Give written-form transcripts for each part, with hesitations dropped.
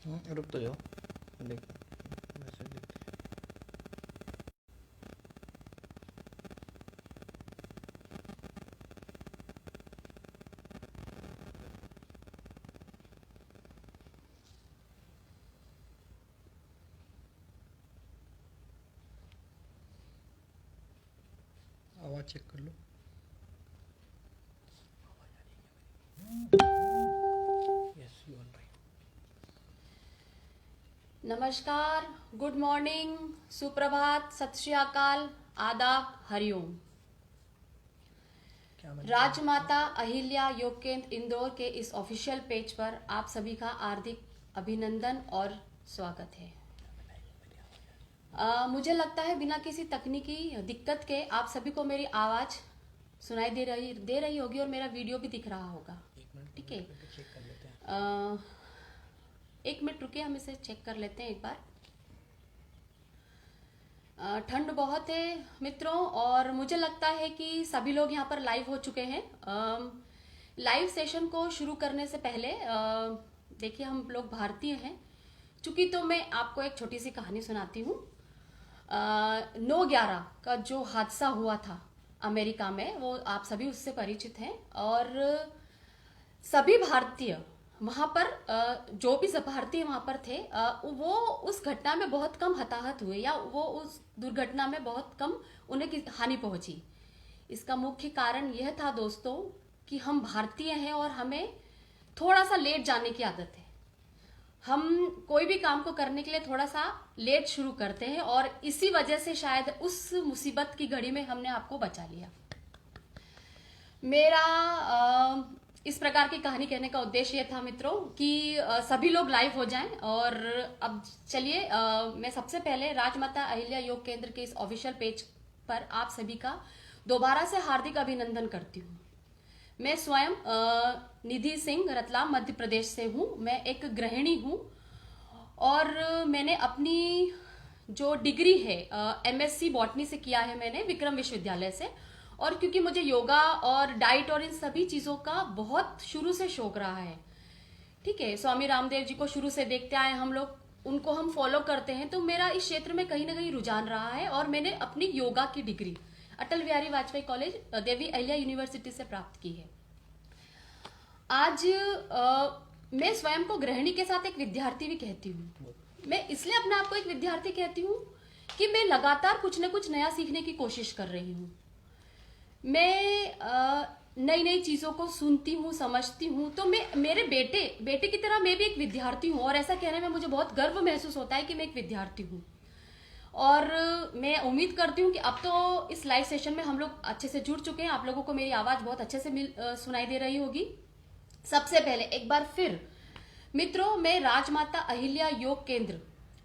रुक तो जाओ, देख मैसेज देखते हैं। आवाज़ चेक कर लो। Yes you are right. नमस्कार, गुड मॉर्निंग, सुप्रभात, सत श्री अकाल, आदाब, हरिओम। क्या मैंने राजमाता अहिल्या योग केंद्र इंदौर के इस ऑफिशियल पेज पर आप सभी का हार्दिक अभिनंदन और स्वागत है। मुझे लगता है बिना किसी तकनीकी दिक्कत के आप सभी को मेरी आवाज सुनाई दे रही होगी और मेरा वीडियो भी दिख रहा होगा। ठीक है, चेक कर लेते हैं। एक मिनट रुकिए, हम इसे चेक कर लेते हैं एक बार। ठंड बहुत है मित्रों, और मुझे लगता है कि सभी लोग यहाँ पर लाइव हो चुके हैं। लाइव सेशन को शुरू करने से पहले देखिए, हम लोग भारतीय हैं चूंकि, तो मैं आपको एक छोटी सी कहानी सुनाती हूँ। 9/11 का जो हादसा हुआ था अमेरिका में, वो आप सभी उससे परिचित हैं। और सभी भारतीय वहां पर, जो भी भारतीय वहां पर थे, वो उस घटना में बहुत कम हताहत हुए, या वो उस दुर्घटना में बहुत कम उन्हें हानि पहुंची। इसका मुख्य कारण यह था दोस्तों कि हम भारतीय हैं और हमें थोड़ा सा लेट जाने की आदत है। हम कोई भी काम को करने के लिए थोड़ा सा लेट शुरू करते हैं, और इसी वजह से शायद उस मुसीबत की घड़ी में हमने आपको बचा लिया। मेरा इस प्रकार की कहानी कहने का उद्देश्य यह था मित्रों कि सभी लोग लाइव हो जाएं। और अब चलिए, मैं सबसे पहले राजमाता अहिल्या योग केंद्र के इस ऑफिशियल पेज पर आप सभी का दोबारा से हार्दिक अभिनंदन करती हूँ। मैं स्वयं निधि सिंह रतलाम मध्य प्रदेश से हूँ। मैं एक गृहिणी हूँ, और मैंने अपनी जो डिग्री है MSc बॉटनी से किया है मैंने, विक्रम विश्वविद्यालय से। और क्योंकि मुझे योगा और डाइट और इन सभी चीजों का बहुत शुरू से शौक रहा है, ठीक है, स्वामी रामदेव जी को शुरू से देखते आए हम लोग, उनको हम फॉलो करते हैं, तो मेरा इस क्षेत्र में कहीं ना कहीं रुझान रहा है। और मैंने अपनी योगा की degree Atal Bihari Vajpayee college, Devi Ahilya university से प्राप्त की है। आज मैं स्वयं को गृहिणी के साथ एक विद्यार्थी भी कहती हूँ। मैं इसलिए अपने आप को एक विद्यार्थी कहती हूँ कि मैं लगातार कुछ न कुछ नया सीखने की कोशिश कर रही हूँ। मैं नई नई चीजों को सुनती हूँ, समझती हूँ। तो मैं मेरे बेटे की तरह मैं भी एक विद्यार्थी हूँ, और ऐसा कहने में मुझे बहुत गर्व महसूस होता है कि मैं एक विद्यार्थी हूँ। और मैं उम्मीद करती हूँ कि अब तो इस लाइव सेशन में हम लोग अच्छे से जुड़ चुके हैं। आप लोगों को मेरी आवाज बहुत अच्छे से सुनाई दे रही होगी। सबसे पहले एक बार फिर मित्रों, मैं राजमाता अहिल्या योग केंद्र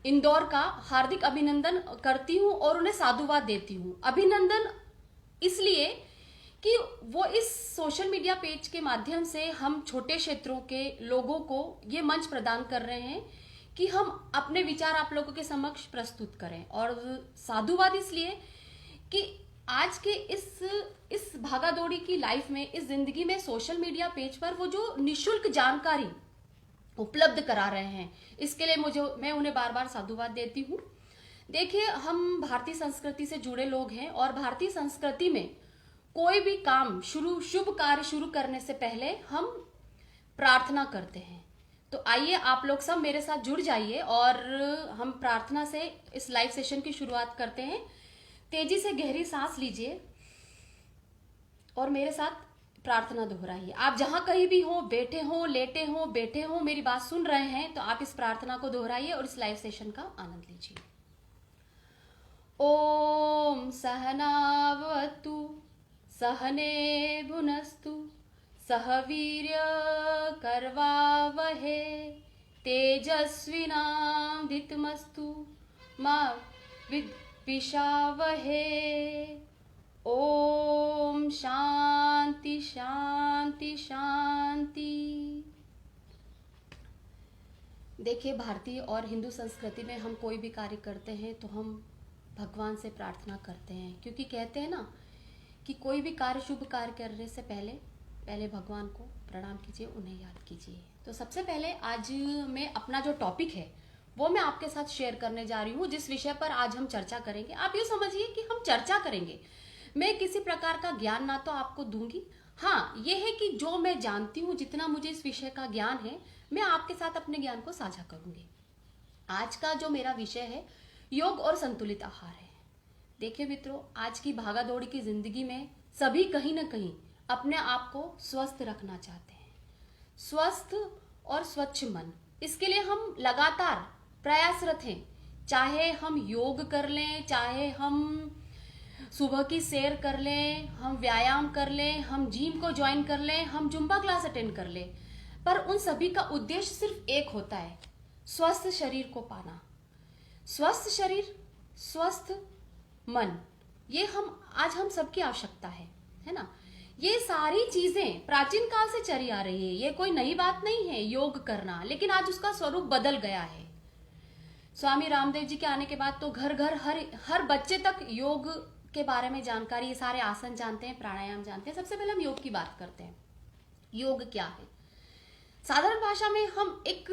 इंदौर का हार्दिक अभिनंदन करती हूँ और उन्हें साधुवाद देती हूँ। अभिनंदन इसलिए कि वो इस सोशल मीडिया पेज के माध्यम से हम छोटे क्षेत्रों के लोगों को ये मंच प्रदान कर रहे हैं कि हम अपने विचार आप लोगों के समक्ष प्रस्तुत करें। और साधुवाद इसलिए कि आज के इस भागादौड़ी की लाइफ में, इस जिंदगी में, सोशल मीडिया पेज पर वो जो निशुल्क जानकारी उपलब्ध करा रहे हैं, इसके लिए मैं उन्हें बार बार साधुवाद देती हूँ। देखिए, हम भारतीय संस्कृति से जुड़े लोग हैं, और भारतीय संस्कृति में कोई भी काम शुभ कार्य शुरू करने से पहले हम प्रार्थना करते हैं। तो आइए आप लोग सब मेरे साथ जुड़ जाइए और हम प्रार्थना से इस लाइव सेशन की शुरुआत करते हैं। तेजी से गहरी सांस लीजिए और मेरे साथ प्रार्थना दोहराइए। आप जहां कहीं भी हो, बैठे हो, लेटे हो, बैठे हो, मेरी बात सुन रहे हैं, तो आप इस प्रार्थना को दोहराइए और इस लाइव सेशन का आनंद लीजिए। ओम सहनावतु सहने भुनस्तु सह वीर्य करवावहे तेजस्विनामस्तु मा विद्विषावहे। ओम शांति शांति शांति। देखिए, भारतीय और हिंदू संस्कृति में हम कोई भी कार्य करते हैं तो हम भगवान से प्रार्थना करते हैं, क्योंकि कहते हैं ना कि कोई भी कार्य, शुभ कार्य करने से पहले पहले भगवान को प्रणाम कीजिए, उन्हें याद कीजिए। तो सबसे पहले आज मैं अपना जो टॉपिक है वो मैं आपके साथ शेयर करने जा रही हूँ। जिस विषय पर आज हम चर्चा करेंगे, आप ये समझिए कि हम चर्चा करेंगे, मैं किसी प्रकार का ज्ञान ना तो आपको दूंगी, हाँ ये है कि जो मैं जानती हूँ, जितना मुझे इस विषय का ज्ञान है, मैं आपके साथ अपने ज्ञान को साझा करूंगी। आज का जो मेरा विषय है योग और संतुलित आहार है। देखिए मित्रों, आज की भागा दौड़ी की जिंदगी में सभी कहीं ना कहीं अपने आप को स्वस्थ रखना चाहते हैं, स्वस्थ और स्वच्छ मन, इसके लिए हम लगातार प्रयासरत हैं। चाहे हम योग कर लें, चाहे हम सुबह की सैर कर लें, हम व्यायाम कर लें, हम जिम को ज्वाइन कर लें, हम जुम्बा क्लास अटेंड कर लें, पर उन सभी का उद्देश्य सिर्फ एक होता है, स्वस्थ शरीर को पाना। स्वस्थ शरीर, स्वस्थ मन, ये हम सबकी आवश्यकता है ना। ये सारी चीजें प्राचीन काल से चली आ रही है, ये कोई नई बात नहीं है योग करना, लेकिन आज उसका स्वरूप बदल गया है। स्वामी रामदेव जी के आने के बाद तो घर घर हर बच्चे तक योग के बारे में जानकारी, ये सारे आसन जानते हैं, प्राणायाम जानते हैं। सबसे पहले हम योग की बात करते हैं। योग क्या है? साधारण भाषा में हम एक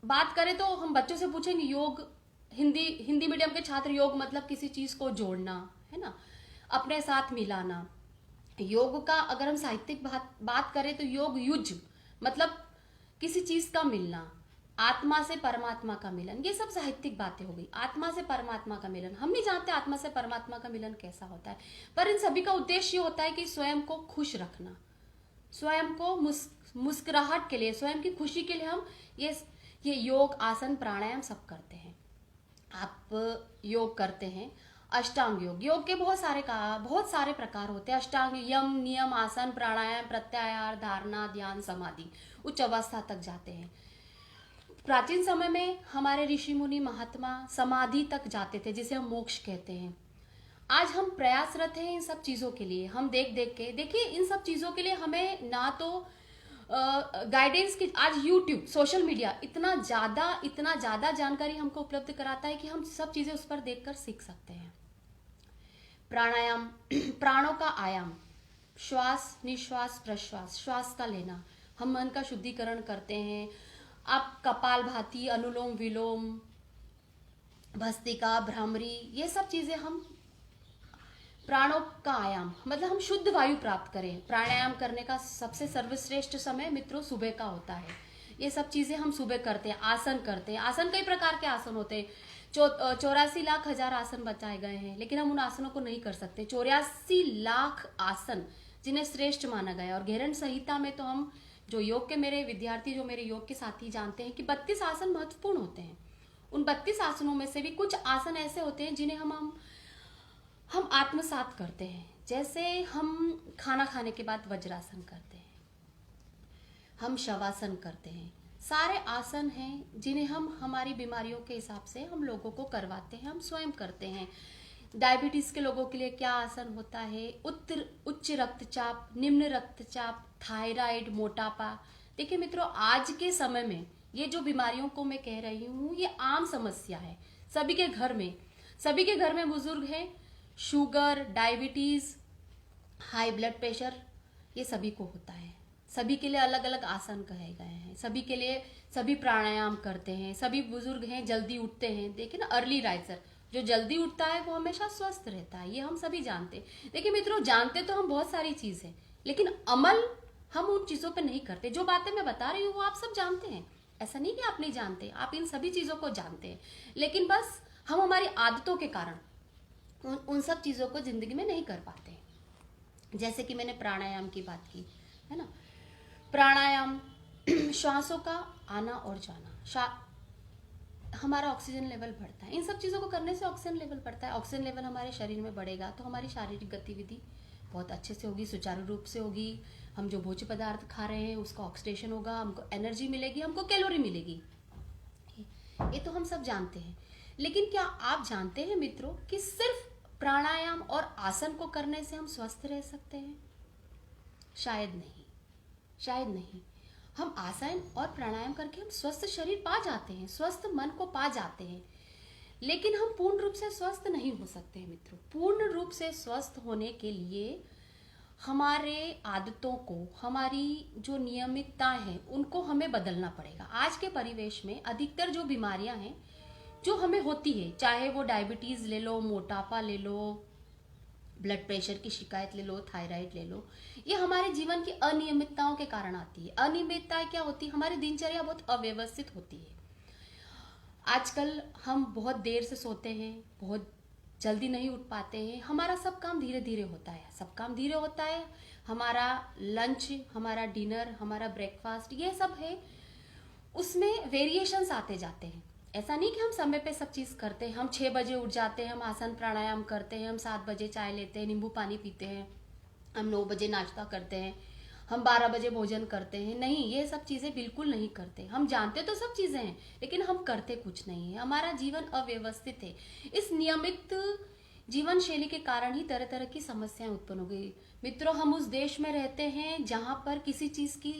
बात करें तो हम बच्चों से पूछेंगे योग, हिंदी मीडियम के छात्र, योग मतलब किसी चीज को जोड़ना, है ना, अपने साथ मिलाना। योग का अगर हम साहित्यिक बात करें तो योग युज मतलब किसी चीज का मिलना, आत्मा से परमात्मा का मिलन, ये सब साहित्यिक बातें हो गई। आत्मा से परमात्मा का मिलन, हम नहीं जानते आत्मा से परमात्मा का मिलन कैसा होता है, पर इन सभी का उद्देश्य ये होता है कि स्वयं को खुश रखना, स्वयं को मुस्कुराहट के लिए, स्वयं की खुशी के लिए हम ये योग, आसन, प्राणायाम सब करते हैं। आप योग करते हैं, अष्टांग योग, योग के बहुत सारे प्रकार होते हैं। अष्टांग यम, नियम, आसन, प्राणायाम, प्रत्याहार, धारणा, ध्यान, समाधि, उच्च अवस्था तक जाते हैं। प्राचीन समय में हमारे ऋषि मुनि महात्मा समाधि तक जाते थे, जिसे हम मोक्ष कहते हैं। आज हम प्रयासरत हैं इन सब चीजों के लिए। हम देख के देखिए, इन सब चीजों के लिए हमें ना तो गाइडेंस की, आज यूट्यूब, सोशल मीडिया इतना ज्यादा जानकारी हमको उपलब्ध कराता है कि हम सब चीजें उस पर देखकर सीख सकते हैं। प्राणायाम, प्राणों का आयाम, श्वास, निश्वास, प्रश्वास, श्वास का लेना, हम मन का शुद्धिकरण करते हैं। आप कपालभाति, अनुलोम विलोम, भस्त्रिका, भ्रामरी, ये सब चीजें हम, प्राणों का आयाम मतलब हम शुद्ध वायु प्राप्त करें। प्राणायाम करने का सबसे सर्वश्रेष्ठ समय मित्रों सुबह का होता है। ये सब चीजें हम सुबह करते हैं। आसन करते हैं, आसन कई प्रकार के आसन होते हैं। 84 लाख हजार आसन बताए गए हैं, लेकिन हम उन आसनों को नहीं कर सकते। 84 लाख आसन जिन्हें श्रेष्ठ माना गया। और घेरन संहिता में तो हम, जो योग के मेरे विद्यार्थी, जो मेरे योग के साथी जानते हैं कि 32 आसन महत्वपूर्ण होते हैं। उन 32 आसनों में से भी कुछ आसन ऐसे होते हैं जिन्हें हम आत्मसात करते हैं। जैसे हम खाना खाने के बाद वज्रासन करते हैं, हम शवासन करते हैं। सारे आसन हैं जिन्हें हम हमारी बीमारियों के हिसाब से हम लोगों को करवाते हैं, हम स्वयं करते हैं। डायबिटीज के लोगों के लिए क्या आसन होता है? उच्च रक्तचाप, निम्न रक्तचाप, थायराइड, मोटापा। देखिए मित्रों, आज के समय में ये जो बीमारियों को मैं कह रही हूँ, ये आम समस्या है सभी के घर में बुजुर्ग हैं, sugar, diabetes, high blood pressure, ये सभी को होता है। सभी के लिए अलग अलग आसन कहे गए हैं, सभी के लिए सभी प्राणायाम करते हैं। सभी बुजुर्ग हैं, जल्दी उठते हैं। देखिए ना, अर्ली राइजर, जो जल्दी उठता है वो हमेशा स्वस्थ रहता है, ये हम सभी जानते हैं। देखिए मित्रों, जानते तो हम बहुत सारी चीज है, लेकिन अमल हम उन चीजों पे नहीं करते। जो बातें मैं बता रही हूँ वो आप सब जानते हैं, ऐसा नहीं कि आप नहीं जानते, आप इन सभी चीजों को जानते हैं, लेकिन बस हम हमारी आदतों के कारण उन सब चीजों को जिंदगी में नहीं कर पाते। जैसे कि मैंने प्राणायाम की बात की, है ना। प्राणायाम श्वासों का आना और जाना, हमारा ऑक्सीजन लेवल बढ़ता है। इन सब चीजों को करने से ऑक्सीजन लेवल बढ़ता है। ऑक्सीजन लेवल हमारे शरीर में बढ़ेगा तो हमारी शारीरिक गतिविधि बहुत अच्छे से होगी, सुचारू रूप से होगी। हम जो भोज्य पदार्थ खा रहे हैं उसका ऑक्सीडेशन होगा, हमको एनर्जी मिलेगी, हमको कैलोरी मिलेगी। ये तो हम सब जानते हैं, लेकिन क्या आप जानते हैं मित्रों कि सिर्फ प्राणायाम और आसन को करने से हम स्वस्थ रह सकते हैं? शायद नहीं। हम आसन और प्राणायाम करके हम स्वस्थ शरीर पा जाते हैं, स्वस्थ मन को पा जाते हैं, लेकिन हम पूर्ण रूप से स्वस्थ नहीं हो सकते हैं मित्रों। पूर्ण रूप से स्वस्थ होने के लिए हमारे आदतों को, हमारी जो नियमितताएं हैं उनको हमें बदलना पड़ेगा। आज के परिवेश में अधिकतर जो बीमारियां हैं जो हमें होती है, चाहे वो डायबिटीज ले लो, मोटापा ले लो, ब्लड प्रेशर की शिकायत ले लो, थायराइड ले लो, ये हमारे जीवन की अनियमितताओं के कारण आती है। अनियमितताएं क्या होती है? हमारी दिनचर्या बहुत अव्यवस्थित होती है। आजकल हम बहुत देर से सोते हैं, बहुत जल्दी नहीं उठ पाते हैं, हमारा सब काम धीरे धीरे होता है, सब काम धीरे होता है। हमारा लंच, हमारा डिनर, हमारा ब्रेकफास्ट, ये सब है, उसमें वेरिएशंस आते जाते हैं। ऐसा नहीं कि हम समय पे सब चीज़ करते हैं। हम 6 बजे उठ जाते हैं, हम आसन प्राणायाम करते हैं, हम 7 बजे चाय लेते हैं, नींबू पानी पीते हैं, हम 9 बजे नाश्ता करते हैं, हम 12 बजे भोजन करते हैं। नहीं, ये सब चीज़ें बिल्कुल नहीं करते। हम जानते तो सब चीज़ें हैं, लेकिन हम करते कुछ नहीं है। हमारा जीवन अव्यवस्थित है। इस नियमित जीवन शैली के कारण ही तरह तरह की समस्याएं उत्पन्न हो गई। मित्रों, हम उस देश में रहते हैं जहां पर किसी चीज़ की,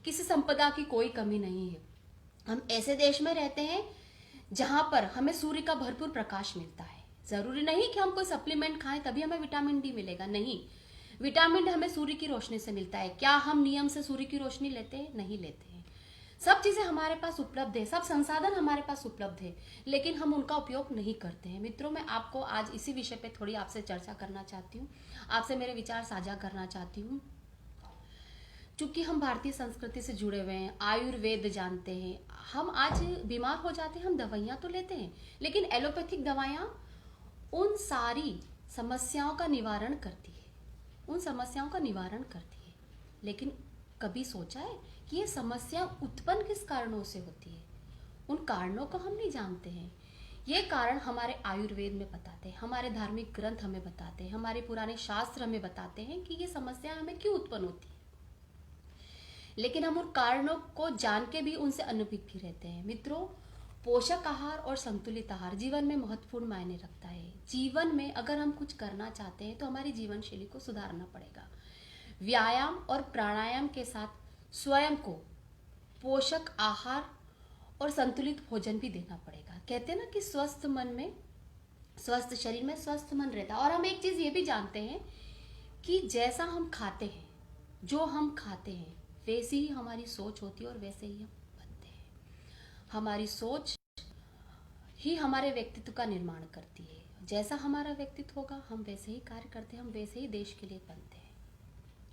किसी संपदा की कोई कमी नहीं है। हम ऐसे देश में रहते हैं जहां पर हमें सूर्य का भरपूर प्रकाश मिलता है। जरूरी नहीं कि हम कोई सप्लीमेंट खाएं तभी हमें विटामिन डी मिलेगा, नहीं। विटामिन डी हमें सूर्य की रोशनी से मिलता है। क्या हम नियम से सूर्य की रोशनी लेते हैं? नहीं लेते हैं। सब चीजें हमारे पास उपलब्ध है, सब संसाधन हमारे पास उपलब्ध है, लेकिन हम उनका उपयोग नहीं करते हैं। मित्रों, मैं आपको आज इसी विषय पे थोड़ी आपसे चर्चा करना चाहती हूँ, आपसे मेरे विचार साझा करना चाहती हूँ। चूंकि हम भारतीय संस्कृति से जुड़े हुए हैं, आयुर्वेद जानते हैं, हम आज बीमार हो जाते हैं, हम दवाइयाँ तो लेते हैं, लेकिन एलोपैथिक दवाइयाँ उन सारी समस्याओं का निवारण करती है, उन समस्याओं का निवारण करती है। लेकिन कभी सोचा है कि ये समस्या उत्पन्न किस कारणों से होती है? उन कारणों को हम नहीं जानते हैं। ये कारण हमारे आयुर्वेद में बताते हैं, हमारे धार्मिक ग्रंथ हमें बताते हैं, हमारे पुराने शास्त्र हमें बताते हैं कि ये समस्या हमें क्यों उत्पन्न होती है। लेकिन हम उन कारणों को जान के भी उनसे अनभिज्ञ भी रहते हैं। मित्रों, पोषक आहार और संतुलित आहार जीवन में महत्वपूर्ण मायने रखता है। जीवन में अगर हम कुछ करना चाहते हैं तो हमारी जीवन शैली को सुधारना पड़ेगा। व्यायाम और प्राणायाम के साथ स्वयं को पोषक आहार और संतुलित भोजन भी देना पड़ेगा। कहते हैं ना कि स्वस्थ मन में, स्वस्थ शरीर में स्वस्थ मन रहता है। और हम एक चीज ये भी जानते हैं कि जैसा हम खाते हैं, जो हम खाते हैं, वैसी ही हमारी सोच होती है और वैसे ही हम बनते हैं। हमारी सोच ही हमारे व्यक्तित्व का निर्माण करती है। जैसा हमारा व्यक्तित्व होगा, हम वैसे ही कार्य करते हैं, हम वैसे ही देश के लिए बनते हैं।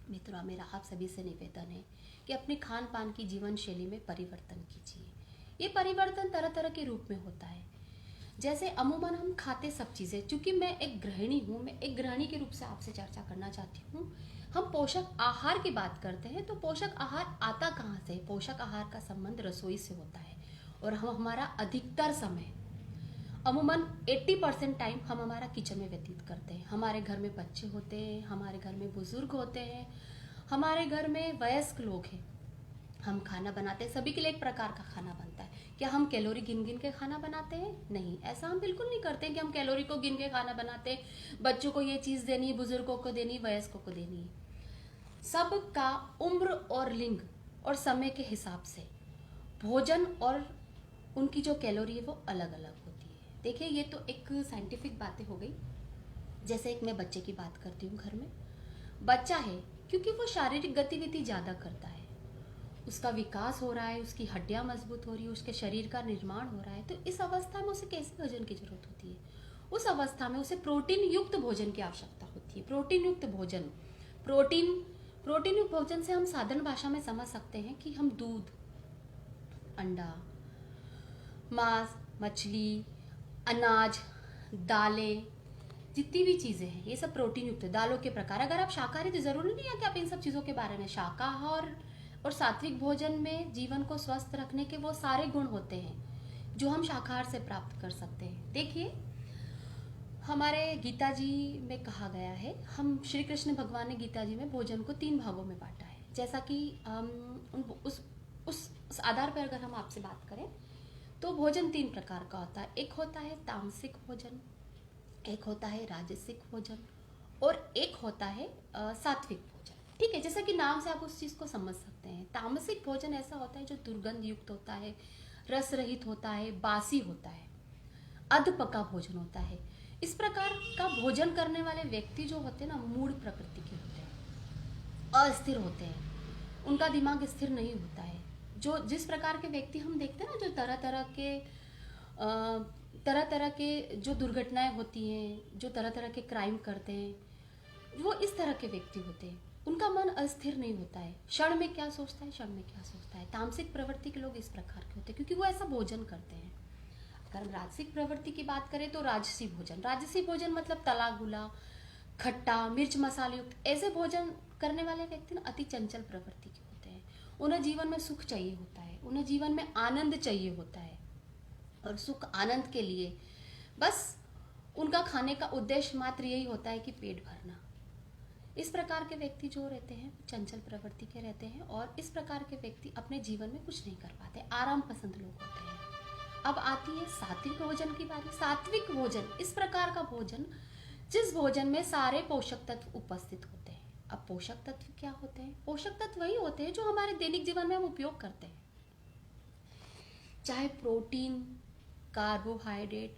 मित्रों, मेरा आप सभी से निवेदन है कि अपने खान पान की जीवन शैली में परिवर्तन कीजिए। ये परिवर्तन तरह तरह के रूप में होता है। जैसे अमूमन हम खाते सब चीज़ें, चूंकि मैं एक गृहिणी हूँ, मैं एक गृहिणी के रूप से आपसे चर्चा करना चाहती हूँ। हम पोषक आहार की बात करते हैं तो पोषक आहार आता कहाँ से? पोषक आहार का संबंध रसोई से होता है। और हम हमारा अधिकतर समय, अमूमन 80% टाइम हम हमारा किचन में व्यतीत करते हैं। हमारे घर में बच्चे होते हैं, हमारे घर में बुजुर्ग होते हैं, हमारे घर में वयस्क लोग हैं। हम खाना बनाते हैं, सभी के लिए एक प्रकार का खाना बनता है। क्या हम कैलोरी गिन गिन के खाना बनाते हैं? नहीं, ऐसा हम बिल्कुल नहीं करते हैं कि हम कैलोरी को गिन के खाना बनाते हैं। बच्चों को ये चीज़ देनी है, बुजुर्गों को देनी, वयस्कों को देनी है। सबका उम्र और लिंग और समय के हिसाब से भोजन और उनकी जो कैलोरी है वो अलग अलग होती है। देखिए, ये तो एक साइंटिफिक बातें हो गई। जैसे एक मैं बच्चे की बात करती हूँ। घर में बच्चा है, क्योंकि वो शारीरिक गतिविधि ज़्यादा करता है, उसका विकास हो रहा है, उसकी हड्डियां मजबूत हो रही है, उसके शरीर का निर्माण हो रहा है, तो इस अवस्था में उसे कैसे भोजन की जरूरत होती है? उस अवस्था में उसे प्रोटीन युक्त भोजन की आवश्यकता होती है। प्रोटीन युक्त भोजन, प्रोटीन युक्त भोजन से हम साधारण भाषा में समझ सकते हैं कि हम दूध, अंडा, मांस, मछली, अनाज, दालें, जितनी भी चीज़ें हैं, ये सब प्रोटीन युक्त है। दालों के प्रकार, अगर आप शाकाहारी तो जरूरी नहीं है कि आप इन सब चीज़ों के बारे में। शाकाहार और सात्विक भोजन में जीवन को स्वस्थ रखने के वो सारे गुण होते हैं जो हम शाकाहार से प्राप्त कर सकते हैं। देखिए, हमारे गीता जी में कहा गया है, हम श्री कृष्ण भगवान ने गीता जी में भोजन को 3 भागों में बांटा है। जैसा कि उस आधार पर अगर हम आपसे बात करें तो भोजन 3 प्रकार का होता है। एक होता है तामसिक भोजन, एक होता है राजसिक भोजन और एक होता है सात्विक भोजन। ठीक है, जैसा कि नाम से आप उस चीज़ को समझ सकते हैं। तामसिक भोजन ऐसा होता है जो दुर्गंध युक्त होता है, रस रहित होता है, बासी होता है, अध पका भोजन होता है। इस प्रकार का भोजन करने वाले व्यक्ति जो होते हैं ना, मूढ़ प्रकृति के होते हैं। अस्थिर होते हैं, उनका दिमाग स्थिर नहीं होता है। जो जिस प्रकार के व्यक्ति हम देखते हैं ना, जो तरह तरह के जो दुर्घटनाएं होती हैं, जो तरह तरह के क्राइम करते हैं, वो इस तरह के व्यक्ति होते हैं। उनका मन अस्थिर नहीं होता है, क्षण में क्या सोचता है, क्षण में क्या सोचता है। तामसिक प्रवृत्ति के लोग इस प्रकार के होते हैं क्योंकि वो ऐसा भोजन करते हैं। अगर हम राजसिक प्रवृत्ति की बात करें तो राजसी भोजन मतलब तला गुला, खट्टा, मिर्च मसाले युक्त ऐसे भोजन करने वाले व्यक्ति ना अति चंचल प्रवृत्ति के होते हैं। उन्हें जीवन में सुख चाहिए होता है, उन्हें जीवन में आनंद चाहिए होता है, और सुख आनंद के लिए बस उनका खाने का उद्देश्य मात्र यही होता है कि पेट भरना। इस प्रकार के व्यक्ति जो रहते हैं चंचल प्रवृत्ति के रहते हैं, और इस प्रकार के व्यक्ति अपने जीवन में कुछ नहीं कर पाते, आराम पसंद लोग होते हैं। अब आती है सात्विक भोजन की बारी। सात्विक भोजन इस प्रकार का भोजन जिस भोजन में सारे पोषक तत्व उपस्थित होते हैं। अब पोषक तत्व क्या होते हैं? पोषक तत्व वही होते हैं जो हमारे दैनिक जीवन में हम उपयोग करते हैं, चाहे protein, carbohydrate,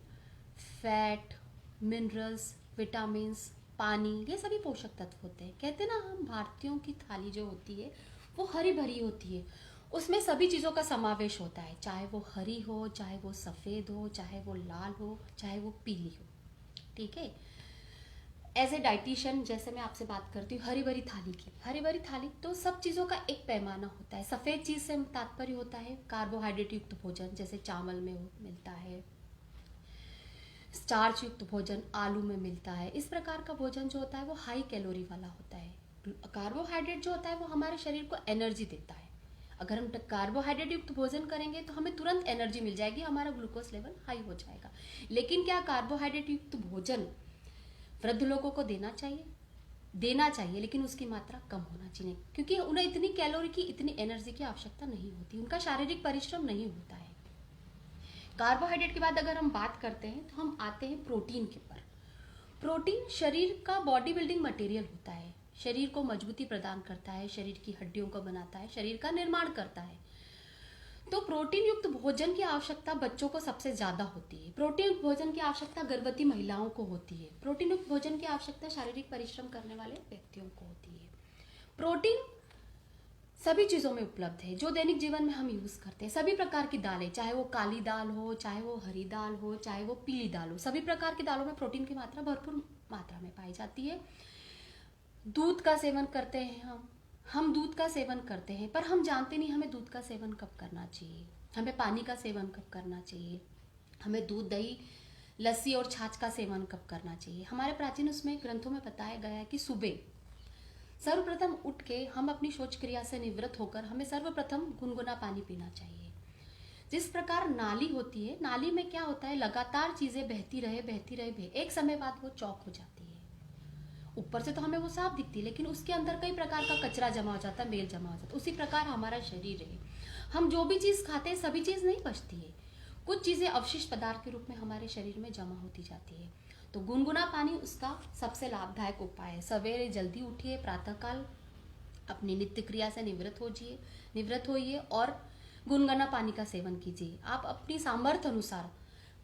fat, minerals, vitamins, पानी, ये सभी पोषक तत्व होते हैं। कहते हैं ना, हम भारतीयों की थाली जो होती है वो हरी भरी होती है, उसमें सभी चीज़ों का समावेश होता है, चाहे वो हरी हो, चाहे वो सफ़ेद हो, चाहे वो लाल हो, चाहे वो पीली हो। ठीक है, एज ए डाइटिशियन जैसे मैं आपसे बात करती हूँ हरी भरी थाली की, हरी भरी थाली तो सब चीज़ों का एक पैमाना होता है। सफ़ेद चीज़ से तात्पर्य होता है कार्बोहाइड्रेट युक्त भोजन, जैसे चावल में मिलता है, स्टार्च युक्त भोजन आलू में मिलता है। इस प्रकार का भोजन जो होता है वो हाई कैलोरी वाला होता है। कार्बोहाइड्रेट जो होता है वो हमारे शरीर को एनर्जी देता है। अगर हम कार्बोहाइड्रेट युक्त भोजन करेंगे तो हमें तुरंत एनर्जी मिल जाएगी, हमारा ग्लूकोज लेवल हाई हो जाएगा। लेकिन क्या कार्बोहाइड्रेट युक्त भोजन वृद्ध लोगों को देना चाहिए, लेकिन उसकी मात्रा कम होना चाहिए, क्योंकि उन्हें इतनी कैलोरी की, इतनी एनर्जी की आवश्यकता नहीं होती, उनका शारीरिक परिश्रम नहीं होता है। कार्बोहाइड्रेट के बाद अगर हम बात करते हैं तो हम आते हैं प्रोटीन के पर। प्रोटीन शरीर का बॉडी बिल्डिंग मटेरियल होता है, शरीर को मजबूती प्रदान करता है, शरीर की हड्डियों को बनाता है, शरीर का निर्माण करता है। तो प्रोटीन युक्त भोजन की आवश्यकता बच्चों को सबसे ज्यादा होती है। प्रोटीन युक्त भोजन की आवश्यकता गर्भवती महिलाओं को होती है। प्रोटीन युक्त भोजन की आवश्यकता शारीरिक परिश्रम करने वाले व्यक्तियों को होती है। प्रोटीन सभी चीज़ों में उपलब्ध है जो दैनिक जीवन में हम यूज़ करते हैं। सभी प्रकार की दालें, चाहे वो काली दाल हो, चाहे वो हरी दाल हो, चाहे वो पीली दाल हो, सभी प्रकार की दालों में प्रोटीन की मात्रा भरपूर मात्रा में पाई जाती है। दूध का सेवन करते हैं हम दूध का सेवन करते हैं, पर हम जानते नहीं हमें दूध का सेवन कब करना चाहिए, हमें पानी का सेवन कब करना चाहिए, हमें दूध, दही, लस्सी और छाछ का सेवन कब करना चाहिए। हमारे प्राचीन उसमें ग्रंथों में बताया गया है कि सुबह सर्वप्रथम उठ के हम अपनी शौच क्रिया से निवृत्त होकर हमें सर्वप्रथम गुनगुना पानी पीना चाहिए। जिस प्रकार नाली होती है, नाली में क्या होता है, लगातार चीजें बहती रहे, एक समय बाद वो चौक हो जाती है। ऊपर से तो हमें वो साफ दिखती है, लेकिन उसके अंदर कई प्रकार का कचरा जमा हो जाता है, मेल जमा हो जाता है। उसी प्रकार हमारा शरीर है, हम जो भी चीज खाते हैं सभी चीज नहीं बचती है, कुछ चीजें अवशिष्ट पदार्थ के रूप में हमारे शरीर में जमा होती जाती है। तो गुनगुना पानी उसका सबसे लाभदायक उपाय है। सवेरे जल्दी उठिए, प्रातःकाल अपनी नित्य क्रिया से निवृत्त होइए और गुनगुना पानी का सेवन कीजिए। आप अपनी सामर्थ्य अनुसार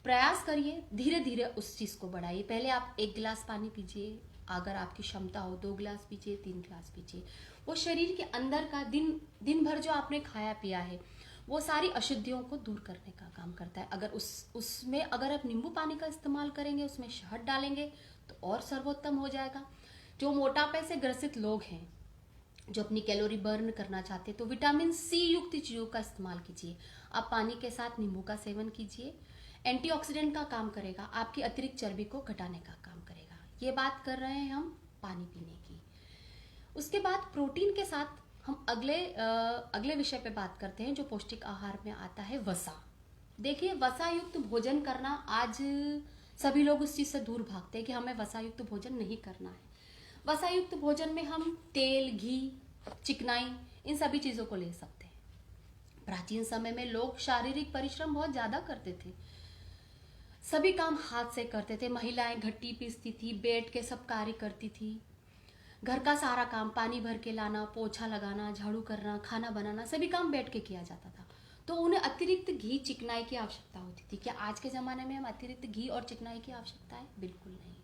प्रयास करिए, धीरे धीरे उस चीज़ को बढ़ाइए। पहले आप 1 गिलास पानी पीजिए, अगर आपकी क्षमता हो 2 गिलास पीजिए, 3 गिलास पीजिए। वो शरीर के अंदर का दिन भर जो आपने खाया पिया है वो सारी अशुद्धियों को दूर करने का काम करता है। अगर उसमें अगर आप नींबू पानी का इस्तेमाल करेंगे, उसमें शहद डालेंगे तो और सर्वोत्तम हो जाएगा। जो मोटापे से ग्रसित लोग हैं, जो अपनी कैलोरी बर्न करना चाहते हैं, तो विटामिन सी युक्त चीज़ों का इस्तेमाल कीजिए। आप पानी के साथ नींबू का सेवन कीजिए, एंटीऑक्सीडेंट का काम करेगा, आपकी अतिरिक्त चर्बी को घटाने का काम करेगा। ये बात कर रहे हैं हम पानी पीने की। उसके बाद प्रोटीन के साथ हम अगले विषय पे बात करते हैं जो पौष्टिक आहार में आता है, वसा। देखिए, वसा युक्त भोजन करना, आज सभी लोग उस चीज़ से दूर भागते हैं कि हमें वसा युक्त भोजन नहीं करना है। वसा युक्त भोजन में हम तेल, घी, चिकनाई, इन सभी चीज़ों को ले सकते हैं। प्राचीन समय में लोग शारीरिक परिश्रम बहुत ज़्यादा करते थे, सभी काम हाथ से करते थे। महिलाएं घट्टी पीसती थी, बैठ के सब कार्य करती थी, घर का सारा काम, पानी भर के लाना, पोछा लगाना, झाड़ू करना, खाना बनाना, सभी काम बैठ के किया जाता था। तो उन्हें अतिरिक्त घी, चिकनाई की आवश्यकता होती थी। क्या आज के ज़माने में हम अतिरिक्त घी और चिकनाई की आवश्यकता है? बिल्कुल नहीं।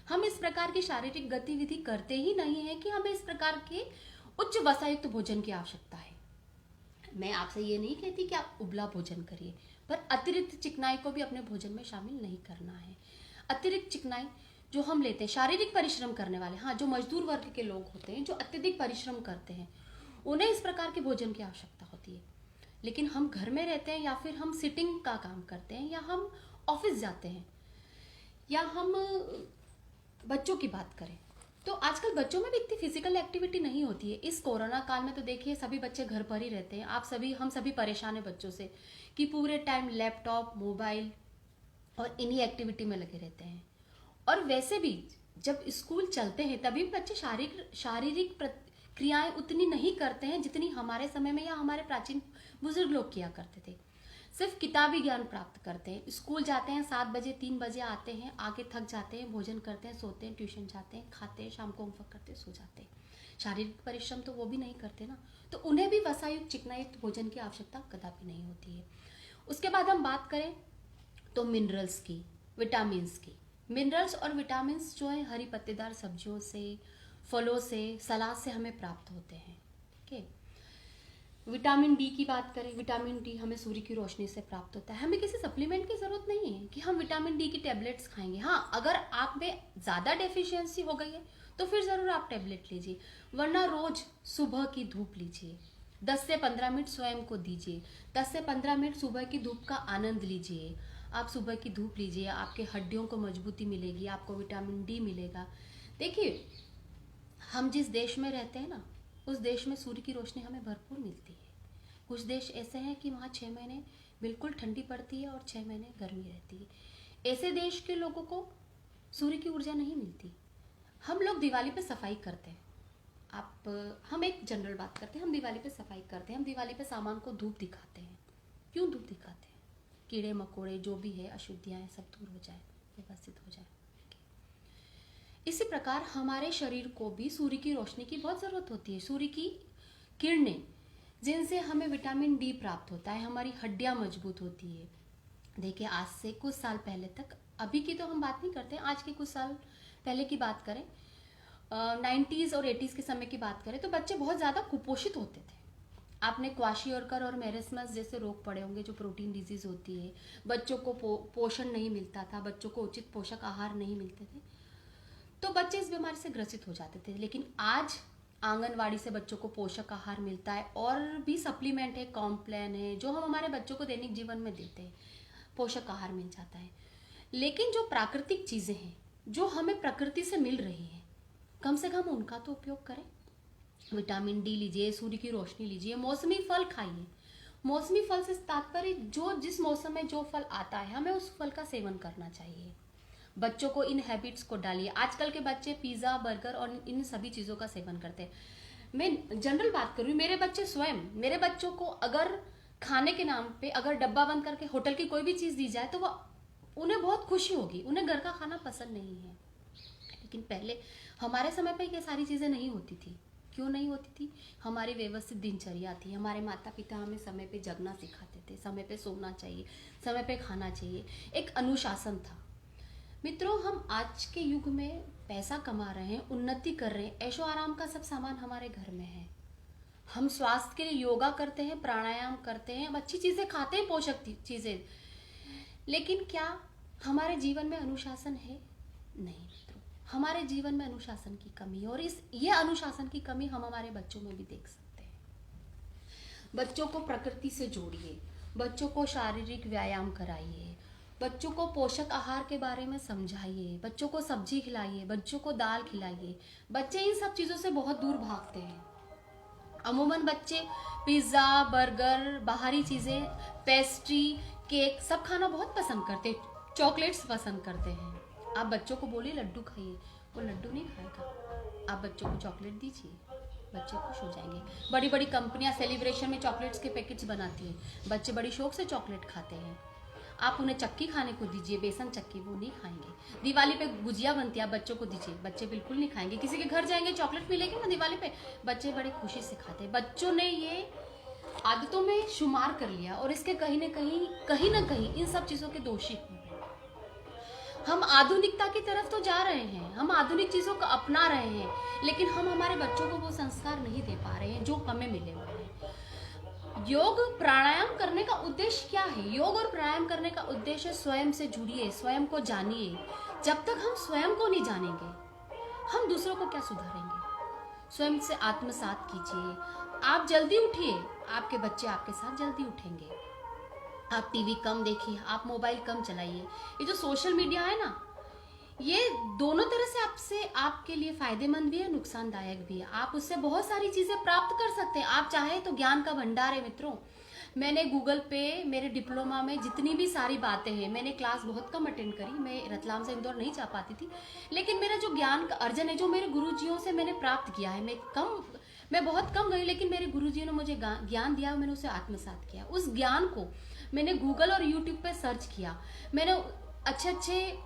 हम इस प्रकार की शारीरिक गतिविधि करते ही नहीं है कि हमें इस प्रकार के उच्च वसायुक्त भोजन की आवश्यकता है। मैं आपसे ये नहीं कहती कि आप उबला भोजन करिए, पर अतिरिक्त चिकनाई को भी अपने भोजन में शामिल नहीं करना है। अतिरिक्त चिकनाई जो हम लेते हैं, शारीरिक परिश्रम करने वाले, हाँ, जो मजदूर वर्ग के लोग होते हैं, जो अत्यधिक परिश्रम करते हैं, उन्हें इस प्रकार के भोजन की आवश्यकता होती है। लेकिन हम घर में रहते हैं, या फिर हम सिटिंग का काम करते हैं, या हम ऑफिस जाते हैं, या हम बच्चों की बात करें, तो आजकल बच्चों में भी इतनी फिजिकल एक्टिविटी नहीं होती है। इस कोरोना काल में तो देखिए सभी बच्चे घर पर ही रहते हैं। हम सभी परेशान हैं बच्चों से कि पूरे टाइम लैपटॉप, मोबाइल और इन्हीं एक्टिविटी में लगे रहते हैं। और वैसे भी जब स्कूल चलते हैं तभी बच्चे शारीरिक क्रियाएं उतनी नहीं करते हैं जितनी हमारे समय में या हमारे प्राचीन बुजुर्ग लोग किया करते थे। सिर्फ किताबी ज्ञान प्राप्त करते हैं, स्कूल जाते हैं 7 बजे 3 बजे आते हैं, आके थक जाते हैं, भोजन करते हैं, सोते हैं, ट्यूशन जाते हैं, खाते हैं, शाम को होमवर्क करते हैं, सो जाते हैं। शारीरिक परिश्रम तो वो भी नहीं करते ना, तो उन्हें भी वसायुक्त चिकनायुक्त भोजन की आवश्यकता कदापि नहीं होती है। उसके बाद हम बात करें तो मिनरल्स की, विटामिन्स की। मिनरल्स और विटामिन्स जो है हरी पत्तेदार सब्जियों से, फलों से, सलाद से हमें प्राप्त होते हैं। ठीक है। विटामिन डी की बात करें, विटामिन डी हमें सूर्य की रोशनी से प्राप्त होता है। हमें किसी सप्लीमेंट की जरूरत नहीं है कि हम विटामिन डी की टेबलेट्स खाएंगे। हाँ, अगर आप में ज़्यादा डेफिशिएंसी हो गई है तो फिर ज़रूर आप टेबलेट लीजिए, वरना रोज सुबह की धूप लीजिए, 10 से 15 मिनट स्वयं को दीजिए, 10 से 15 मिनट सुबह की धूप का आनंद लीजिए। आप सुबह की धूप लीजिए, आपके हड्डियों को मजबूती मिलेगी, आपको विटामिन डी मिलेगा। देखिए, हम जिस देश में रहते हैं ना, उस देश में सूर्य की रोशनी हमें भरपूर मिलती है। कुछ देश ऐसे हैं कि वहाँ 6 महीने बिल्कुल ठंडी पड़ती है और 6 महीने गर्मी रहती है। ऐसे देश के लोगों को सूर्य की ऊर्जा नहीं मिलती। हम लोग दिवाली पे सफाई करते हैं। हम एक जनरल बात करते हैं, हम दिवाली पे सफाई करते हैं, हम दिवाली पे सामान को धूप दिखाते हैं। क्यों धूप दिखाते हैं? कीड़े मकोड़े जो भी है, अशुद्धियाँ सब दूर हो जाए, व्यवस्थित हो जाए। इसी प्रकार हमारे शरीर को भी सूर्य की रोशनी की बहुत ज़रूरत होती है। सूर्य की किरणें जिनसे हमें विटामिन डी प्राप्त होता है, हमारी हड्डियां मजबूत होती है। देखिए, आज से कुछ साल पहले तक, अभी की तो हम बात नहीं करते, आज के कुछ साल पहले की बात करें, 90s और 80s के समय की बात करें, तो बच्चे बहुत ज़्यादा कुपोषित होते थे। आपने क्वाशियोरकर और मेरेस्मस जैसे रोग पड़े होंगे, जो प्रोटीन डिजीज होती है। बच्चों को पोषण नहीं मिलता था, बच्चों को उचित पोषक आहार नहीं मिलते थे, तो बच्चे इस बीमारी से ग्रसित हो जाते थे। लेकिन आज आंगनवाड़ी से बच्चों को पोषक आहार मिलता है, और भी सप्लीमेंट है, कॉम्प्लेन है, जो हम हमारे बच्चों को दैनिक जीवन में देते हैं, पोषक आहार मिल जाता है। लेकिन जो प्राकृतिक चीज़ें हैं, जो हमें प्रकृति से मिल रही हैं, कम से कम उनका तो उपयोग करें। विटामिन डी लीजिए, सूर्य की रोशनी लीजिए, मौसमी फल खाइए। मौसमी फल से तात्पर्य जो जिस मौसम में जो फल आता है, हमें उस फल का सेवन करना चाहिए। बच्चों को इन हैबिट्स को डालिए। आजकल के बच्चे पिज़्ज़ा, बर्गर और इन सभी चीज़ों का सेवन करते हैं। मैं जनरल बात कर रही हूँ, मेरे बच्चे स्वयं, मेरे बच्चों को अगर खाने के नाम पे अगर डब्बा बंद करके होटल की कोई भी चीज़ दी जाए तो वो उन्हें बहुत खुशी होगी। उन्हें घर का खाना पसंद नहीं है। लेकिन पहले हमारे समय पे ये सारी चीज़ें नहीं होती थी। क्यों नहीं होती थी? हमारी व्यवस्थित दिनचर्या थी। हमारे माता पिता हमें समय पे जगना सिखाते थे, समय पे सोना चाहिए, समय पे खाना चाहिए, एक अनुशासन था। मित्रों, हम आज के युग में पैसा कमा रहे हैं, उन्नति कर रहे हैं, ऐशो आराम का सब सामान हमारे घर में है। हम स्वास्थ्य के लिए योगा करते हैं, प्राणायाम करते हैं, हम अच्छी चीज़ें खाते हैं, पोषक चीज़ें, लेकिन क्या हमारे जीवन में अनुशासन है? नहीं मित्रों, हमारे जीवन में अनुशासन की कमी है, और ये अनुशासन की कमी हम हमारे बच्चों में भी देख सकते हैं। बच्चों को प्रकृति से जोड़िए, बच्चों को शारीरिक व्यायाम कराइए, बच्चों को पोषक आहार के बारे में समझाइए, बच्चों को सब्जी खिलाइए, बच्चों को दाल खिलाइए। बच्चे इन सब चीज़ों से बहुत दूर भागते हैं। अमूमन बच्चे पिज़्ज़ा, बर्गर, बाहरी चीज़ें, पेस्ट्री, केक सब खाना बहुत पसंद करते हैं, चॉकलेट्स पसंद करते हैं। आप बच्चों को बोलिए लड्डू खाइए, वो लड्डू नहीं खाएगा। आप बच्चों को चॉकलेट दीजिए, बच्चे खुश हो जाएंगे। बड़ी बड़ी कंपनियां सेलिब्रेशन में चॉकलेट्स के पैकेट्स बनाती हैं, बच्चे बड़ी शौक से चॉकलेट खाते हैं। आप उन्हें चक्की खाने को दीजिए, बेसन चक्की, वो नहीं खाएंगे। दिवाली पे गुजिया बनती है, आप बच्चों को दीजिए, बच्चे बिल्कुल नहीं खाएंगे। किसी के घर जाएंगे, चॉकलेट मिलेगी ना दिवाली पे, बच्चे बड़े खुशी से खाते हैं। बच्चों ने ये आदतों में शुमार कर लिया, और इसके कहीं ना कहीं इन सब चीज़ों के दोषी हो गए। हम आधुनिकता की तरफ तो जा रहे हैं, हम आधुनिक चीजों को अपना रहे हैं, लेकिन हम हमारे बच्चों को वो संस्कार नहीं दे पा रहे हैं जो हमें मिले हुए हैं। योग प्राणायाम करने का उद्देश्य क्या है? योग और प्राणायाम करने का उद्देश्य स्वयं से जुड़िए, स्वयं को जानिए। जब तक हम स्वयं को नहीं जानेंगे, हम दूसरों को क्या सुधारेंगे? स्वयं से आत्मसात कीजिए। आप जल्दी उठिए, आपके बच्चे आपके साथ जल्दी उठेंगे। आप टीवी कम देखिए, आप मोबाइल कम चलाइए। ये जो सोशल मीडिया है ना, ये दोनों तरह से आपसे आपके लिए फायदेमंद भी है, नुकसानदायक भी है। आप उससे बहुत सारी चीजें प्राप्त कर सकते हैं। आप चाहे तो ज्ञान का भंडार है मित्रों। मैंने गूगल पे मेरे डिप्लोमा में जितनी भी सारी बातें हैं, मैंने क्लास बहुत कम अटेंड करी, मैं रतलाम से इंदौर नहीं जा पाती थी, लेकिन मेरा जो ज्ञान का अर्जन है, जो मेरे गुरुजियों से मैंने प्राप्त किया है, मैं बहुत कम गई, लेकिन मेरे गुरुजियों ने मुझे ज्ञान दिया, मैंने उसे आत्मसात किया। उस ज्ञान को मैंने गूगल और यूट्यूब पे सर्च किया, मैंने अच्छे अच्छे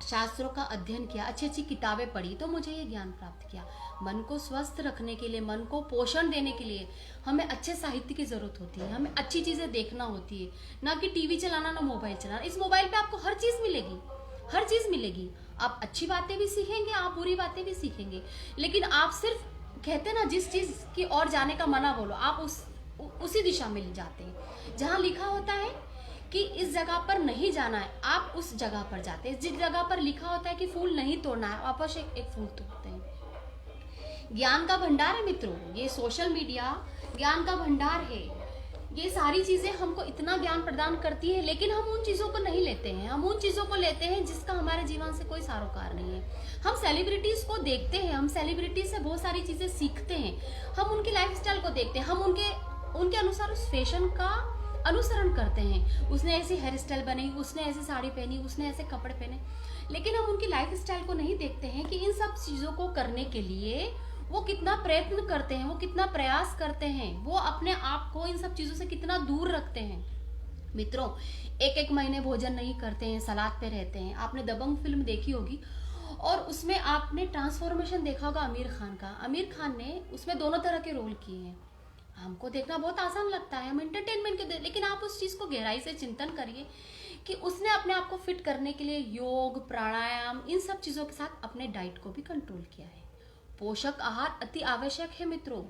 शास्त्रों का अध्ययन किया, अच्छी अच्छी किताबें पढ़ी, तो मुझे ये ज्ञान प्राप्त किया। मन को स्वस्थ रखने के लिए, मन को पोषण देने के लिए हमें अच्छे साहित्य की जरूरत होती है, हमें अच्छी चीजें देखना होती है, ना कि टीवी चलाना, ना मोबाइल चलाना। इस मोबाइल पे आपको हर चीज मिलेगी, हर चीज मिलेगी। आप अच्छी बातें भी सीखेंगे, आप बुरी बातें भी सीखेंगे, लेकिन आप सिर्फ कहते हैं ना, जिस चीज की ओर जाने का मना बोलो, आप उसी दिशा में जाते हैं। जहाँ लिखा होता है कि इस जगह पर नहीं जाना है, आप उस जगह पर जाते हैं। जिस जगह पर लिखा होता है कि फूल नहीं तोड़ना है, आप बस एक फूल तोड़ते हैं। ज्ञान का भंडार है मित्रों, ये सोशल मीडिया ज्ञान का भंडार है। ये सारी चीजें हमको इतना ज्ञान प्रदान करती है, लेकिन हम उन चीजों को नहीं लेते हैं। हम उन चीजों को लेते हैं जिसका हमारे जीवन से कोई सारोकार नहीं है। हम सेलिब्रिटीज को देखते हैं, हम सेलिब्रिटीज से बहुत सारी चीजें सीखते हैं, हम उनकी लाइफस्टाइल को देखते हैं, हम उनके अनुसार उस फैशन का अनुसरण करते हैं। उसने ऐसी हेयर स्टाइल बनाई, उसने ऐसी साड़ी पहनी, उसने ऐसे कपड़े पहने, लेकिन हम उनकी लाइफ स्टाइल को नहीं देखते हैं कि इन सब चीजों को करने के लिए वो कितना प्रयत्न करते हैं, वो कितना प्रयास करते हैं, वो अपने आप को इन सब चीजों से कितना दूर रखते हैं। मित्रों, एक एक महीने भोजन नहीं करते हैं, सलाद पे रहते हैं। आपने दबंग फिल्म देखी होगी और उसमें आपने ट्रांसफॉर्मेशन देखा होगा आमिर खान का। आमिर खान ने उसमें दोनों तरह के रोल किए हैं। हमको देखना बहुत आसान लगता है, हम एंटरटेनमेंट के, लेकिन आप उस चीज को गहराई से चिंतन करिए कि उसने अपने आप को फिट करने के लिए योग, प्राणायाम, इन सब चीजों के साथ अपने डाइट को भी कंट्रोल किया है। पोषक आहार अति आवश्यक है मित्रों।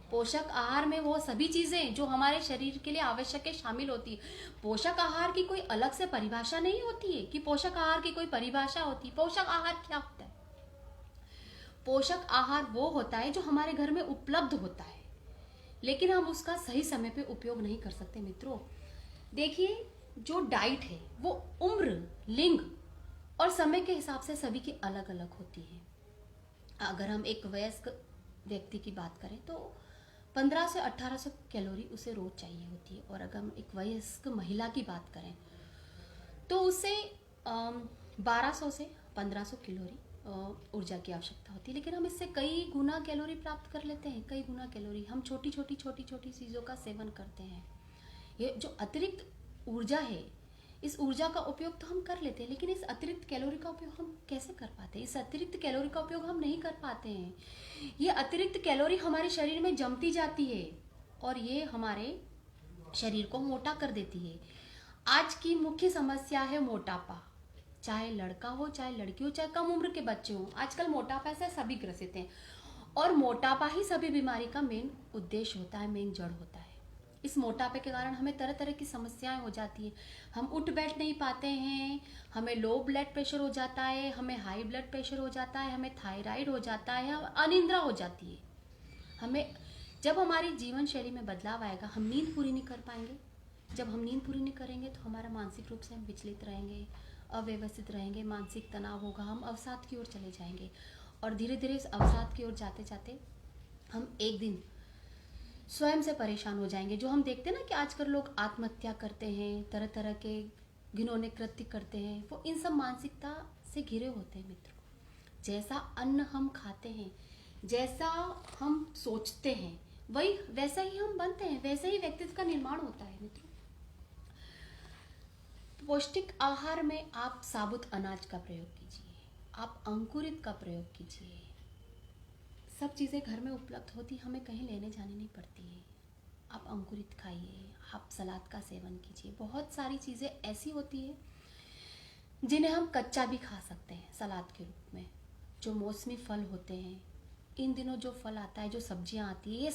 पोषक आहार में वो सभी चीजें जो हमारे शरीर के लिए आवश्यक है शामिल होती है। पोषक आहार की कोई अलग से परिभाषा नहीं होती है कि पोषक आहार की कोई परिभाषा होती है। पोषक आहार क्या होता है? पोषक आहार वो होता है जो हमारे घर में उपलब्ध होता है, लेकिन हम उसका सही समय पे उपयोग नहीं कर सकते मित्रों। देखिए, जो डाइट है वो उम्र, लिंग और समय के हिसाब से सभी की अलग अलग होती है। अगर हम एक वयस्क व्यक्ति की बात करें तो 15 से 1800 कैलोरी उसे रोज चाहिए होती है, और अगर हम एक वयस्क महिला की बात करें तो उसे 1200 से 1500 कैलोरी ऊर्जा की आवश्यकता होती है। लेकिन हम इससे कई गुना कैलोरी प्राप्त कर लेते हैं, कई गुना कैलोरी। हम छोटी छोटी चीज़ों का सेवन करते हैं। ये जो अतिरिक्त ऊर्जा है, इस ऊर्जा का उपयोग तो हम कर लेते हैं, लेकिन इस अतिरिक्त कैलोरी का उपयोग हम कैसे कर पाते हैं? इस अतिरिक्त कैलोरी का उपयोग हम नहीं कर पाते हैं। ये अतिरिक्त कैलोरी हमारे शरीर में जमती जाती है और ये हमारे शरीर को मोटा कर देती है। आज की मुख्य समस्या है मोटापा। चाहे लड़का हो, चाहे लड़की हो, चाहे कम उम्र के बच्चे हो, आजकल मोटापा से सभी ग्रसित हैं, और मोटापा ही सभी बीमारी का मेन उद्देश्य होता है, मेन जड़ होता है। इस मोटापे के कारण हमें तरह तरह की समस्याएं हो जाती है। हम उठ बैठ नहीं पाते हैं, हमें लो ब्लड प्रेशर हो जाता है, हमें हाई ब्लड प्रेशर हो जाता है, हमें थायराइड हो जाता है, अनिद्रा हो जाती है। हमें जब हमारी जीवन शैली में बदलाव आएगा, हम नींद पूरी नहीं कर पाएंगे। जब हम नींद पूरी नहीं करेंगे तो हमारा मानसिक रूप से हम विचलित रहेंगे, अव्यवस्थित रहेंगे, मानसिक तनाव होगा, हम अवसाद की ओर चले जाएंगे, और धीरे धीरे इस अवसाद की ओर जाते जाते हम एक दिन स्वयं से परेशान हो जाएंगे। जो हम देखते हैं ना कि आजकल लोग आत्महत्या करते हैं, तरह तरह के घिनौने कृत्य करते हैं, वो इन सब मानसिकता से घिरे होते हैं मित्रों। जैसा अन्न हम खाते हैं, जैसा हम सोचते हैं, वही वैसा ही हम बनते हैं, वैसे ही व्यक्तित्व का निर्माण होता है मित्रों। पौष्टिक आहार में आप साबुत अनाज का प्रयोग कीजिए, आप अंकुरित का प्रयोग कीजिए। सब चीज़ें घर में उपलब्ध होती, हमें कहीं लेने जानी नहीं पड़ती है। आप अंकुरित खाइए, आप सलाद का सेवन कीजिए। बहुत सारी चीज़ें ऐसी होती है जिन्हें हम कच्चा भी खा सकते हैं सलाद के रूप में, जो मौसमी फल होते हैं। इन दिनों जो फल आता है, जो सब्जियां आती है,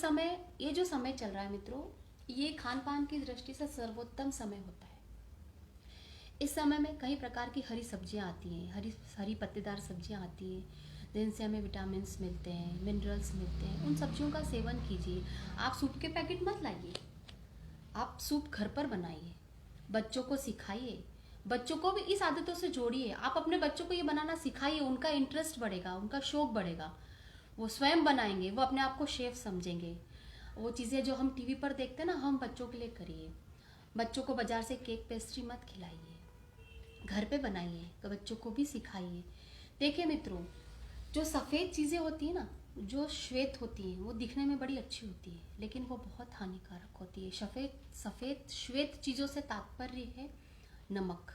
ये जो समय चल रहा है मित्रों, ये खान पान की दृष्टि से सर्वोत्तम समय होता है। इस समय में कई प्रकार की हरी सब्जियां आती हैं, हरी पत्तेदार सब्जियां आती हैं, जिनसे हमें विटामिन मिलते हैं, मिनरल्स मिलते हैं। उन सब्जियों का सेवन कीजिए। आप सूप के पैकेट मत लाइए, आप सूप घर पर बनाइए, बच्चों को सिखाइए, बच्चों को भी इस आदतों से जोड़िए। आप अपने बच्चों को ये बनाना सिखाइए, उनका इंटरेस्ट बढ़ेगा, उनका शौक बढ़ेगा, वो स्वयं बनाएंगे, वो अपने आप को शेफ समझेंगे। वो चीज़ें जो हम टीवी पर देखते हैं ना, हम बच्चों के लिए करिए। बच्चों को बाजार से केक पेस्ट्री मत खिलाइए, घर पे बनाइए, तो बच्चों को भी सिखाइए। देखिए मित्रों, जो सफ़ेद चीज़ें होती हैं ना, जो श्वेत होती हैं, वो दिखने में बड़ी अच्छी होती है, लेकिन वो बहुत हानिकारक होती है। सफ़ेद श्वेत चीज़ों से तात्पर्य है नमक।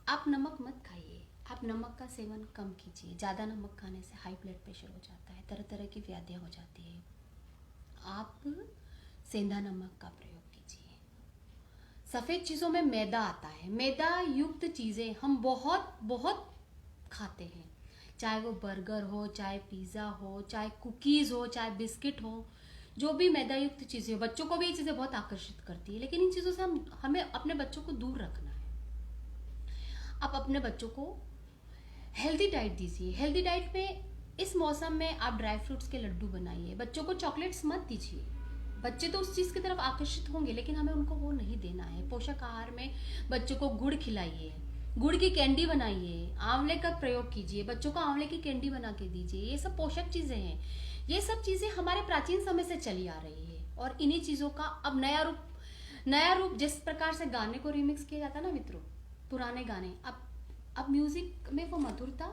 आप नमक मत खाइए, आप नमक का सेवन कम कीजिए। ज़्यादा नमक खाने से हाई ब्लड प्रेशर हो जाता है, तरह तरह की व्याधियाँ हो जाती है। आप सेंधा नमक का प्रयोग कीजिए। सफ़ेद चीज़ों में मैदा आता है, मैदा युक्त चीज़ें हम बहुत बहुत खाते हैं, चाहे वो बर्गर हो, चाहे पिज़्ज़ा हो, चाहे कुकीज़ हो, चाहे बिस्किट हो, जो भी मैदा युक्त चीज़ें हो। बच्चों को भी ये चीज़ें बहुत आकर्षित करती है, लेकिन इन चीज़ों से हमें अपने बच्चों को दूर रखना है। आप अपने बच्चों को हेल्दी डाइट दीजिए। हेल्दी डाइट में इस मौसम में आप ड्राई फ्रूट्स के लड्डू बनाइए। बच्चों को चॉकलेट्स मत दीजिए, बच्चे तो उस चीज़ की तरफ आकर्षित होंगे, लेकिन हमें उनको वो नहीं देना है। पोषक आहार में बच्चों को गुड़ खिलाइए, गुड़ की कैंडी बनाइए, आंवले का प्रयोग कीजिए, बच्चों को आंवले की कैंडी बना के दीजिए। ये सब पोषक चीज़ें हैं, ये सब चीज़ें हमारे प्राचीन समय से चली आ रही है, और इन्हीं चीज़ों का अब नया रूप जिस प्रकार से गाने को रिमिक्स किया जाता है ना मित्रों, पुराने गाने, अब म्यूजिक में वो मधुरता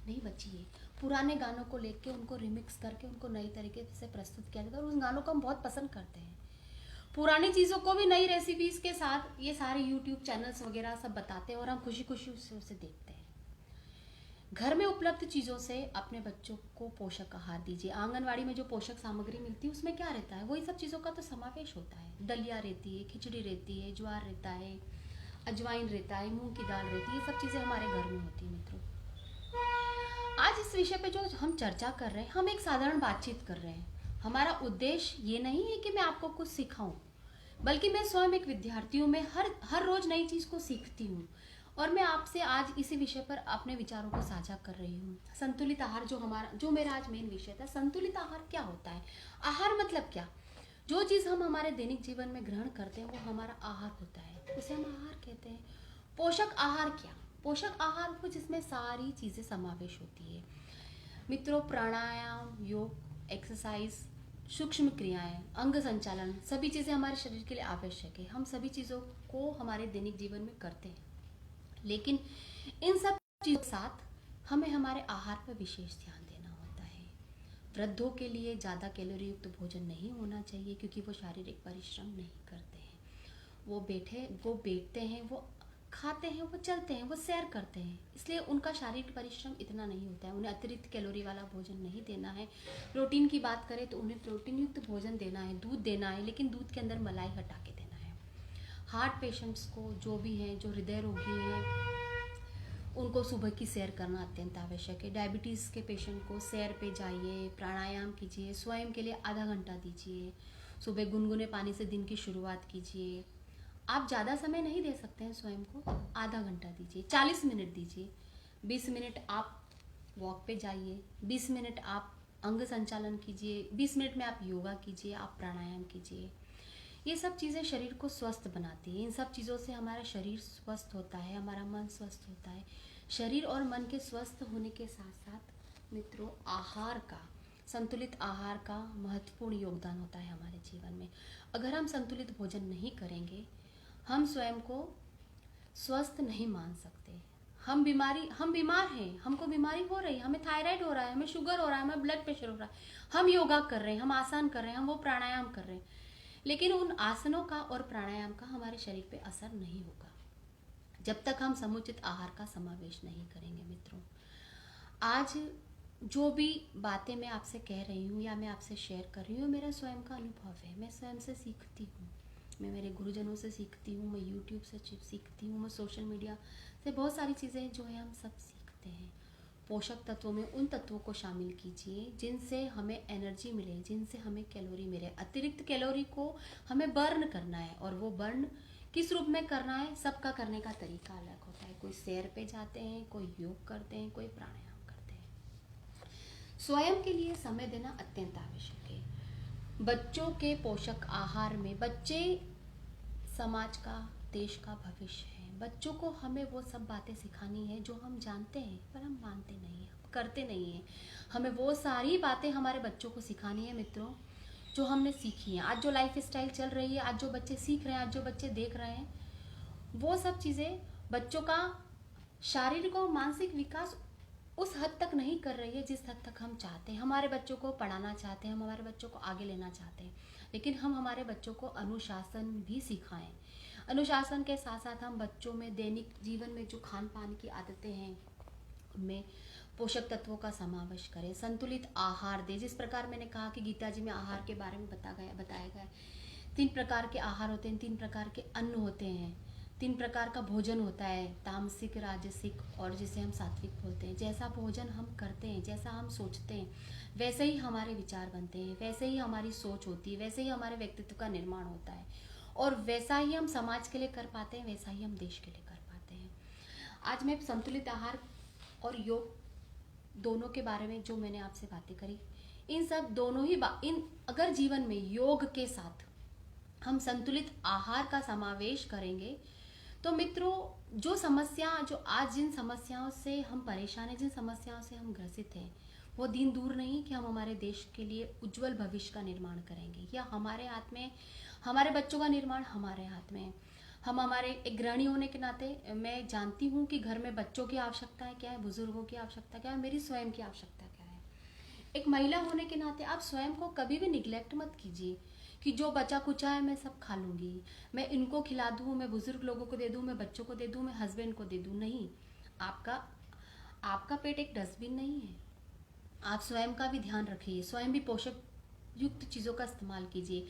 नहीं बची है। पुराने गानों को लेके उनको रिमिक्स करके उनको नई तरीके से प्रस्तुत किया जाता है, और उन गानों को हम बहुत पसंद करते हैं। पुरानी चीज़ों को भी नई रेसिपीज के साथ ये सारे यूट्यूब चैनल्स वगैरह सब बताते हैं, और हम खुशी खुशी उसे देखते हैं। घर में उपलब्ध चीज़ों से अपने बच्चों को पोषक आहार दीजिए। आंगनवाड़ी में जो पोषक सामग्री मिलती है उसमें क्या रहता है, वही सब चीज़ों का तो समावेश होता है। दलिया रहती है, खिचड़ी रहती है, ज्वार रहता है, अजवाइन रहता है, मूंग की दाल रहती है, ये सब चीज़ें हमारे घर में होती है मित्रों। आज इस विषय पे जो हम चर्चा कर रहे हैं, हम एक साधारण बातचीत कर रहे हैं। हमारा उद्देश्य ये नहीं है कि मैं आपको कुछ सिखाऊं, बल्कि मैं स्वयं एक विद्यार्थी हूँ। मैं हर रोज नई चीज़ को सीखती हूँ, और मैं आपसे आज इसी विषय पर अपने विचारों को साझा कर रही हूँ। संतुलित आहार जो मेरा आज मेन विषय था। संतुलित आहार क्या होता है? आहार मतलब क्या? जो चीज़ हम हमारे दैनिक जीवन में ग्रहण करते हैं वो हमारा आहार होता है, उसे हम आहार कहते हैं। पोषक आहार क्या? पोषक आहार वो जिसमें सारी चीज़ें समावेश होती है मित्रों। प्राणायाम, योग, एक्सरसाइज, सूक्ष्म क्रियाएं, अंग संचालन, सभी चीज़ें हमारे शरीर के लिए आवश्यक है। हम सभी चीज़ों को हमारे दैनिक जीवन में करते हैं, लेकिन इन सब चीज़ों के साथ हमें हमारे आहार पर विशेष ध्यान देना होता है। वृद्धों के लिए ज़्यादा कैलोरी युक्त भोजन नहीं होना चाहिए, क्योंकि वो शारीरिक परिश्रम नहीं करते हैं। वो बैठते हैं, वो खाते हैं, वो चलते हैं, वो सैर करते हैं, इसलिए उनका शारीरिक परिश्रम इतना नहीं होता है। उन्हें अतिरिक्त कैलोरी वाला भोजन नहीं देना है। प्रोटीन की बात करें तो उन्हें प्रोटीन युक्त भोजन देना है, दूध देना है, लेकिन दूध के अंदर मलाई हटा के देना है। हार्ट पेशेंट्स को, जो भी हैं, जो हृदय रोगी हैं, उनको सुबह की सैर करना अत्यंत आवश्यक है। डायबिटीज़ के पेशेंट को सैर पे जाइए, प्राणायाम कीजिए, स्वयं के लिए आधा घंटा दीजिए। सुबह गुनगुने पानी से दिन की शुरुआत कीजिए। आप ज़्यादा समय नहीं दे सकते हैं स्वयं को, आधा घंटा दीजिए, 40 मिनट दीजिए। 20 मिनट आप वॉक पे जाइए, 20 मिनट आप अंग संचालन कीजिए, 20 मिनट में आप योगा कीजिए, आप प्राणायाम कीजिए। ये सब चीज़ें शरीर को स्वस्थ बनाती हैं। इन सब चीज़ों से हमारा शरीर स्वस्थ होता है, हमारा मन स्वस्थ होता है। शरीर और मन के स्वस्थ होने के साथ साथ मित्रों, संतुलित आहार का महत्वपूर्ण योगदान होता है हमारे जीवन में। अगर हम संतुलित भोजन नहीं करेंगे, हम स्वयं को स्वस्थ नहीं मान सकते। हम बीमार हैं, हमको बीमारी हो रही है, हमें थायराइड हो रहा है, हमें शुगर हो रहा है, हमें ब्लड प्रेशर हो रहा है। हम योगा कर रहे हैं, हम आसन कर रहे हैं, हम वो प्राणायाम कर रहे हैं, लेकिन उन आसनों का और प्राणायाम का हमारे शरीर पे असर नहीं होगा जब तक हम समुचित आहार का समावेश नहीं करेंगे। मित्रों, आज जो भी बातें मैं आपसे कह रही हूँ या मैं आपसे शेयर कर रही हूँ, मेरा स्वयं का अनुभव है। मैं स्वयं से सीखती हूँ, मैं मेरे गुरुजनों से सीखती हूँ, मैं यूट्यूब से सीखती हूँ, मैं सोशल मीडिया से बहुत सारी चीज़ें जो है हम सब सीखते हैं। पोषक तत्वों में उन तत्वों को शामिल कीजिए जिनसे हमें एनर्जी मिले, जिनसे हमें कैलोरी मिले। अतिरिक्त कैलोरी को हमें बर्न करना है, और वो बर्न किस रूप में करना है, सबका करने का तरीका अलग होता है। कोई सैर पे जाते हैं, कोई योग करते हैं, कोई प्राणायाम करते हैं। स्वयं के लिए समय देना अत्यंत आवश्यक है। बच्चों के पोषक आहार में, बच्चे समाज का, देश का भविष्य है। बच्चों को हमें वो सब बातें सिखानी है जो हम जानते हैं पर हम मानते नहीं हैं, करते नहीं हैं। हमें वो सारी बातें हमारे बच्चों को सिखानी है मित्रों जो हमने सीखी हैं। आज जो लाइफ स्टाइल चल रही है, आज जो बच्चे सीख रहे हैं, आज जो बच्चे देख रहे हैं, वो सब चीज़ें बच्चों का शारीरिक और मानसिक विकास उस हद तक नहीं कर रही है जिस हद तक हम चाहते हैं। हमारे बच्चों को पढ़ाना चाहते हैं, हम हमारे बच्चों को आगे लेना चाहते हैं, लेकिन हम हमारे बच्चों को अनुशासन भी सिखाएं। अनुशासन के साथ साथ हम बच्चों में दैनिक जीवन में जो खान पान की आदतें हैं उनमें पोषक तत्वों का समावेश करें, संतुलित आहार दें। जिस प्रकार मैंने कहा कि गीता जी में आहार के बारे में बताया गया है। 3 प्रकार के आहार होते हैं, 3 प्रकार के अन्न होते हैं, 3 प्रकार का भोजन होता है, तामसिक, राजसिक और जिसे हम सात्विक बोलते हैं। जैसा भोजन हम करते हैं, जैसा हम सोचते हैं, वैसे ही हमारे विचार बनते हैं, वैसे ही हमारी सोच होती है, वैसे ही हमारे व्यक्तित्व का निर्माण होता है, और वैसा ही हम समाज के लिए कर पाते हैं, वैसा ही हम देश के लिए कर पाते हैं। आज मैं संतुलित आहार और योग दोनों के बारे में जो मैंने आपसे बातें करी, इन सब दोनों ही अगर जीवन में योग के साथ हम संतुलित आहार का समावेश करेंगे तो मित्रों जो आज जिन समस्याओं से हम परेशान हैं, जिन समस्याओं से हम ग्रसित हैं, वो दिन दूर नहीं कि हम हमारे देश के लिए उज्जवल भविष्य का निर्माण करेंगे। या हमारे हाथ में, हमारे बच्चों का निर्माण हमारे हाथ में है। हम हमारे एक गृहिणी होने के नाते मैं जानती हूँ कि घर में बच्चों की आवश्यकताएं क्या है, बुजुर्गों की आवश्यकता क्या है, मेरी स्वयं की आवश्यकता क्या है। एक महिला होने के नाते आप स्वयं को कभी भी निग्लेक्ट मत कीजिए कि जो बचा कुचा है मैं सब खा लूँगी, मैं इनको खिला दूँ, मैं बुजुर्ग लोगों को दे दूँ, मैं बच्चों को दे दूँ, मैं हस्बैंड को दे दूँ। नहीं, आपका पेट एक डस्टबिन नहीं है। आप स्वयं का भी ध्यान रखिए, स्वयं भी पोषक युक्त चीज़ों का इस्तेमाल कीजिए।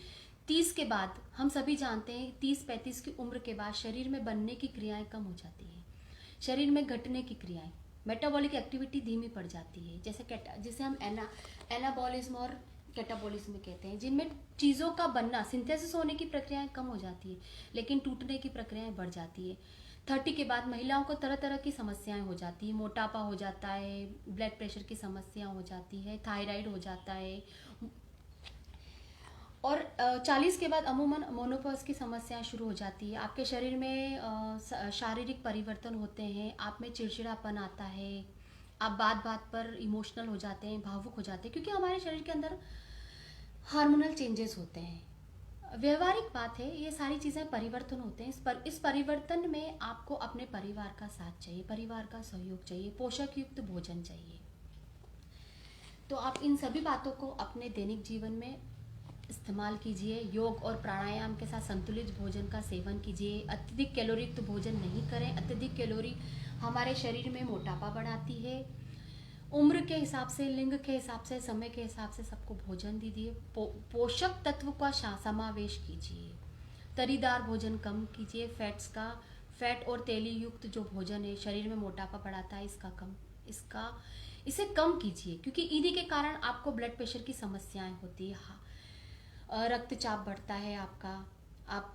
30 के बाद हम सभी जानते हैं 30-35 की उम्र के बाद शरीर में बनने की क्रियाएं कम हो जाती हैं, शरीर में घटने की क्रियाएं, मेटाबॉलिक एक्टिविटी धीमी पड़ जाती है। जिसे हम एनाबॉलिज्म और कैटाबॉलिज्म कहते हैं, जिनमें चीज़ों का बनना, सिंथेसिस होने की प्रक्रियाएं कम हो जाती है लेकिन टूटने की प्रक्रियाएं बढ़ जाती है। 30 के बाद महिलाओं को तरह तरह की समस्याएं हो जाती है, मोटापा हो जाता है, ब्लड प्रेशर की समस्या हो जाती है, थायराइड हो जाता है, और 40 के बाद अमूमन मोनोपॉज की समस्याएं शुरू हो जाती है। आपके शरीर में शारीरिक परिवर्तन होते हैं, आप में चिड़चिड़ापन आता है, आप बात बात पर इमोशनल हो जाते हैं, भावुक हो जाते हैं, क्योंकि हमारे शरीर के अंदर हार्मोनल चेंजेस होते हैं। व्यवहारिक बात है, ये सारी चीज़ें परिवर्तन होते हैं। इस परिवर्तन में आपको अपने परिवार का साथ चाहिए, परिवार का सहयोग चाहिए, पोषक युक्त भोजन चाहिए। तो आप इन सभी बातों को अपने दैनिक जीवन में इस्तेमाल कीजिए। योग और प्राणायाम के साथ संतुलित भोजन का सेवन कीजिए। अत्यधिक कैलोरी युक्त भोजन नहीं करें। अत्यधिक कैलोरी हमारे शरीर में मोटापा बढ़ाती है। उम्र के हिसाब से, लिंग के हिसाब से, समय के हिसाब से सबको भोजन दीजिए। पोषक तत्व का समावेश कीजिए। तरीदार भोजन कम कीजिए। फैट और तेली युक्त जो भोजन है शरीर में मोटापा बढ़ाता है, इसे कम कीजिए, क्योंकि इन्हीं के कारण आपको ब्लड प्रेशर की समस्याएं होती है, रक्तचाप बढ़ता है आपका, आप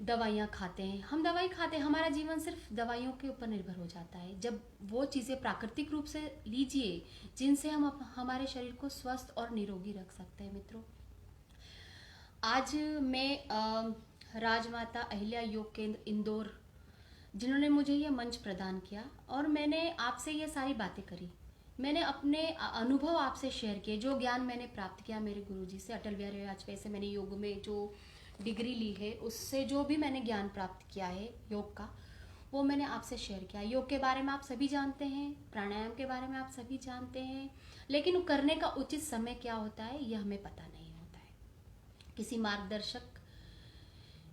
दवाइयाँ खाते हैं, हम दवाई खाते हैं, हमारा जीवन सिर्फ दवाइयों के ऊपर निर्भर हो जाता है। जब वो चीज़ें प्राकृतिक रूप से लीजिए जिनसे हम हमारे शरीर को स्वस्थ और निरोगी रख सकते हैं। मित्रों, आज मैं राजमाता अहिल्या योग केंद्र इंदौर, जिन्होंने मुझे ये मंच प्रदान किया और मैंने आपसे ये सारी बातें करी, मैंने अपने अनुभव आपसे शेयर किए, जो ज्ञान मैंने प्राप्त किया मेरे गुरुजी से, अटल बिहारी वाजपेयी से मैंने योग में जो डिग्री ली है, उससे जो भी मैंने ज्ञान प्राप्त किया है योग का, वो मैंने आपसे शेयर किया। योग के बारे में आप सभी जानते हैं, प्राणायाम के बारे में आप सभी जानते हैं, लेकिन करने का उचित समय क्या होता है यह हमें पता नहीं होता है। किसी मार्गदर्शक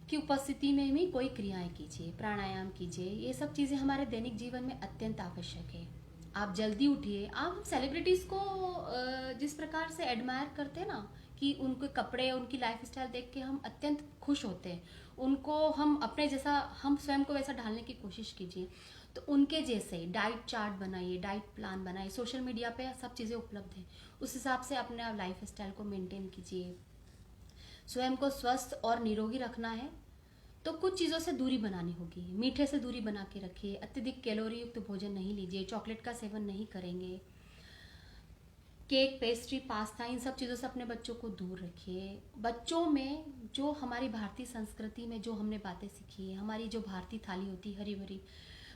की उपस्थिति में भी कोई क्रियाएं कीजिए, प्राणायाम कीजिए, ये सब चीज़ें हमारे दैनिक जीवन में अत्यंत आवश्यक है। आप जल्दी उठिए। आप सेलिब्रिटीज़ को जिस प्रकार से एडमायर करते हैं ना कि उनके कपड़े, उनकी लाइफस्टाइल देख के हम अत्यंत खुश होते हैं। उनको हम अपने जैसा, हम स्वयं को वैसा ढालने की कोशिश कीजिए। तो उनके जैसे डाइट चार्ट बनाइए, डाइट प्लान बनाइए। सोशल मीडिया पे सब चीज़ें उपलब्ध हैं, उस हिसाब से अपने लाइफस्टाइल को मेंटेन कीजिए। स्वयं को स्वस्थ और निरोगी रखना है तो कुछ चीज़ों से दूरी बनानी होगी। मीठे से दूरी बना के रखिए, अत्यधिक कैलोरी युक्त भोजन नहीं लीजिए, चॉकलेट का सेवन नहीं करेंगे, केक, पेस्ट्री, पास्ता, इन सब चीज़ों से अपने बच्चों को दूर रखिए। बच्चों में जो हमारी भारतीय संस्कृति में जो हमने बातें सीखी है, हमारी जो भारतीय थाली होती है हरी भरी,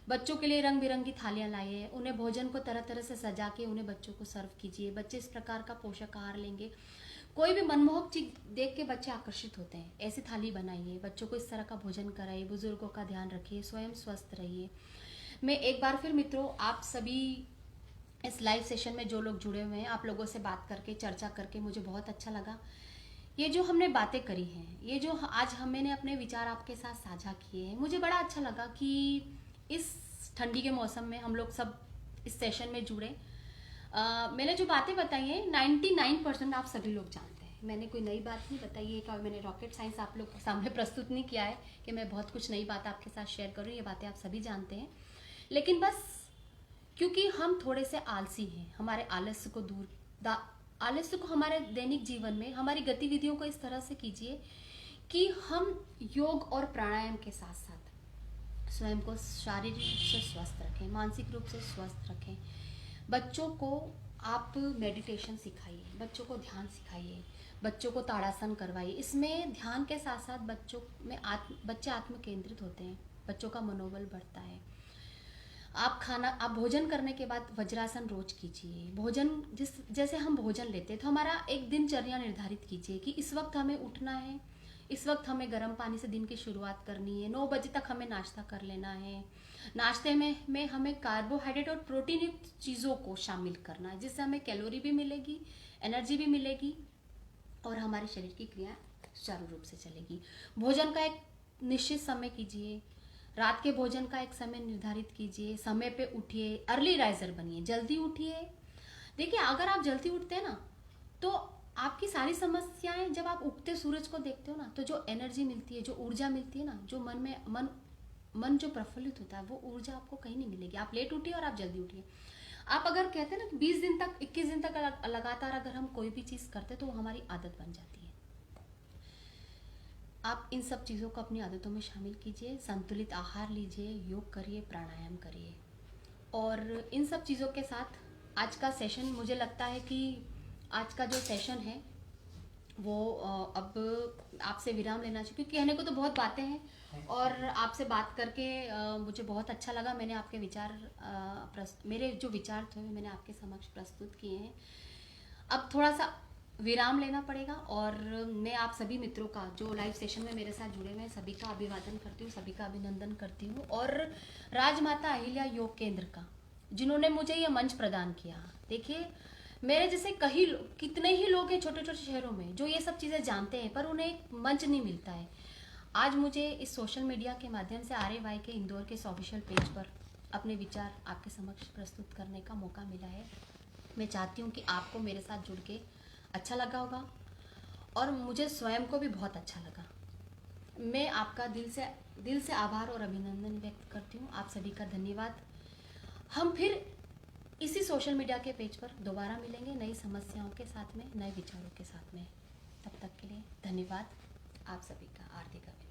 बच्चों के लिए रंग बिरंगी थालियाँ लाइए, उन्हें भोजन को तरह तरह से सजा के उन्हें बच्चों को सर्व कीजिए। बच्चे इस प्रकार का पोषक आहार लेंगे। कोई भी मनमोहक चीज देख के बच्चे आकर्षित होते हैं, ऐसी थाली बनाइए, बच्चों को इस तरह का भोजन कराइए, बुजुर्गों का ध्यान रखिए, स्वयं स्वस्थ रहिए। मैं एक बार फिर मित्रों, आप सभी इस लाइव सेशन में जो लोग जुड़े हुए हैं, आप लोगों से बात करके, चर्चा करके मुझे बहुत अच्छा लगा। ये जो हमने बातें करी हैं, ये जो आज मैंने अपने विचार आपके साथ साझा किए हैं, मुझे बड़ा अच्छा लगा कि इस ठंडी के मौसम में हम लोग सब इस सेशन में जुड़े। मैंने जो बातें बताई हैं 99% आप सभी लोग जानते हैं। मैंने कोई नई बात नहीं बताई है, कि मैंने रॉकेट साइंस आप लोग के सामने प्रस्तुत नहीं किया है कि मैं बहुत कुछ नई बात आपके साथ शेयर करूँ। ये बातें आप सभी जानते हैं, लेकिन बस क्योंकि हम थोड़े से आलसी हैं, हमारे आलस्य को आलस्य को हमारे दैनिक जीवन में हमारी गतिविधियों को इस तरह से कीजिए कि हम योग और प्राणायाम के साथ साथ स्वयं को शारीरिक रूप से स्वस्थ रखें, मानसिक रूप से स्वस्थ रखें। बच्चों को आप मेडिटेशन सिखाइए, बच्चों को ध्यान सिखाइए, बच्चों को ताड़ासन करवाइए। इसमें ध्यान के साथ साथ बच्चों में बच्चे आत्म केंद्रित होते हैं, बच्चों का मनोबल बढ़ता है। आप भोजन करने के बाद वज्रासन रोज कीजिए। भोजन जैसे हम भोजन लेते हैं तो हमारा एक दिनचर्या निर्धारित कीजिए कि इस वक्त हमें उठना है, इस वक्त हमें गर्म पानी से दिन की शुरुआत करनी है, 9 बजे तक हमें नाश्ता कर लेना है। नाश्ते में हमें कार्बोहाइड्रेट और प्रोटीन युक्त चीज़ों को शामिल करना है, जिससे हमें कैलोरी भी मिलेगी, एनर्जी भी मिलेगी और हमारे शरीर की क्रिया सुचारू रूप से चलेगी। भोजन का एक निश्चित समय कीजिए, रात के भोजन का एक समय निर्धारित कीजिए, समय पे उठिए, अर्ली राइजर बनिए, जल्दी उठिए। देखिए, अगर आप जल्दी उठते हैं ना तो आपकी सारी समस्याएं, जब आप उगते सूरज को देखते हो ना, तो जो एनर्जी मिलती है, जो ऊर्जा मिलती है ना, जो मन जो प्रफुल्लित होता है, वो ऊर्जा आपको कहीं नहीं मिलेगी। आप लेट उठिए और आप जल्दी उठिए। आप अगर कहते हैं ना कि 20 दिन तक, 21 दिन तक लगातार अगर हम कोई भी चीज़ करते तो वो हमारी आदत बन जाती है। आप इन सब चीज़ों को अपनी आदतों में शामिल कीजिए, संतुलित आहार लीजिए, योग करिए, प्राणायाम करिए। और इन सब चीज़ों के साथ आज का सेशन, मुझे लगता है कि आज का जो सेशन है वो अब आपसे विराम लेना चाहिए, क्योंकि कहने को तो बहुत बातें हैं और आपसे बात करके मुझे बहुत अच्छा लगा। मैंने आपके विचार मेरे जो विचार थे मैंने आपके समक्ष प्रस्तुत किए हैं। अब थोड़ा सा विराम लेना पड़ेगा और मैं आप सभी मित्रों का जो लाइव सेशन में मेरे साथ जुड़े हुए हैं सभी का अभिवादन करती हूँ, सभी का अभिनंदन करती हूँ। और राजमाता अहिल्या योग केंद्र का, जिन्होंने मुझे ये मंच प्रदान किया। देखिए, मेरे जैसे कितने ही लोग हैं छोटे छोटे शहरों में जो ये सब चीज़ें जानते हैं, पर उन्हें एक मंच नहीं मिलता है। आज मुझे इस सोशल मीडिया के माध्यम से RAY के इंदौर के इस ऑफिशियल पेज पर अपने विचार आपके समक्ष प्रस्तुत करने का मौका मिला है। मैं चाहती हूँ कि आपको मेरे साथ जुड़ के अच्छा लगा होगा और मुझे स्वयं को भी बहुत अच्छा लगा। मैं आपका दिल से आभार और अभिनंदन व्यक्त करती हूँ। आप सभी का धन्यवाद। हम फिर इसी सोशल मीडिया के पेज पर दोबारा मिलेंगे नई समस्याओं के साथ में, नए विचारों के साथ में। तब तक के लिए धन्यवाद। आप सभी का हार्दिक अभिनंदन।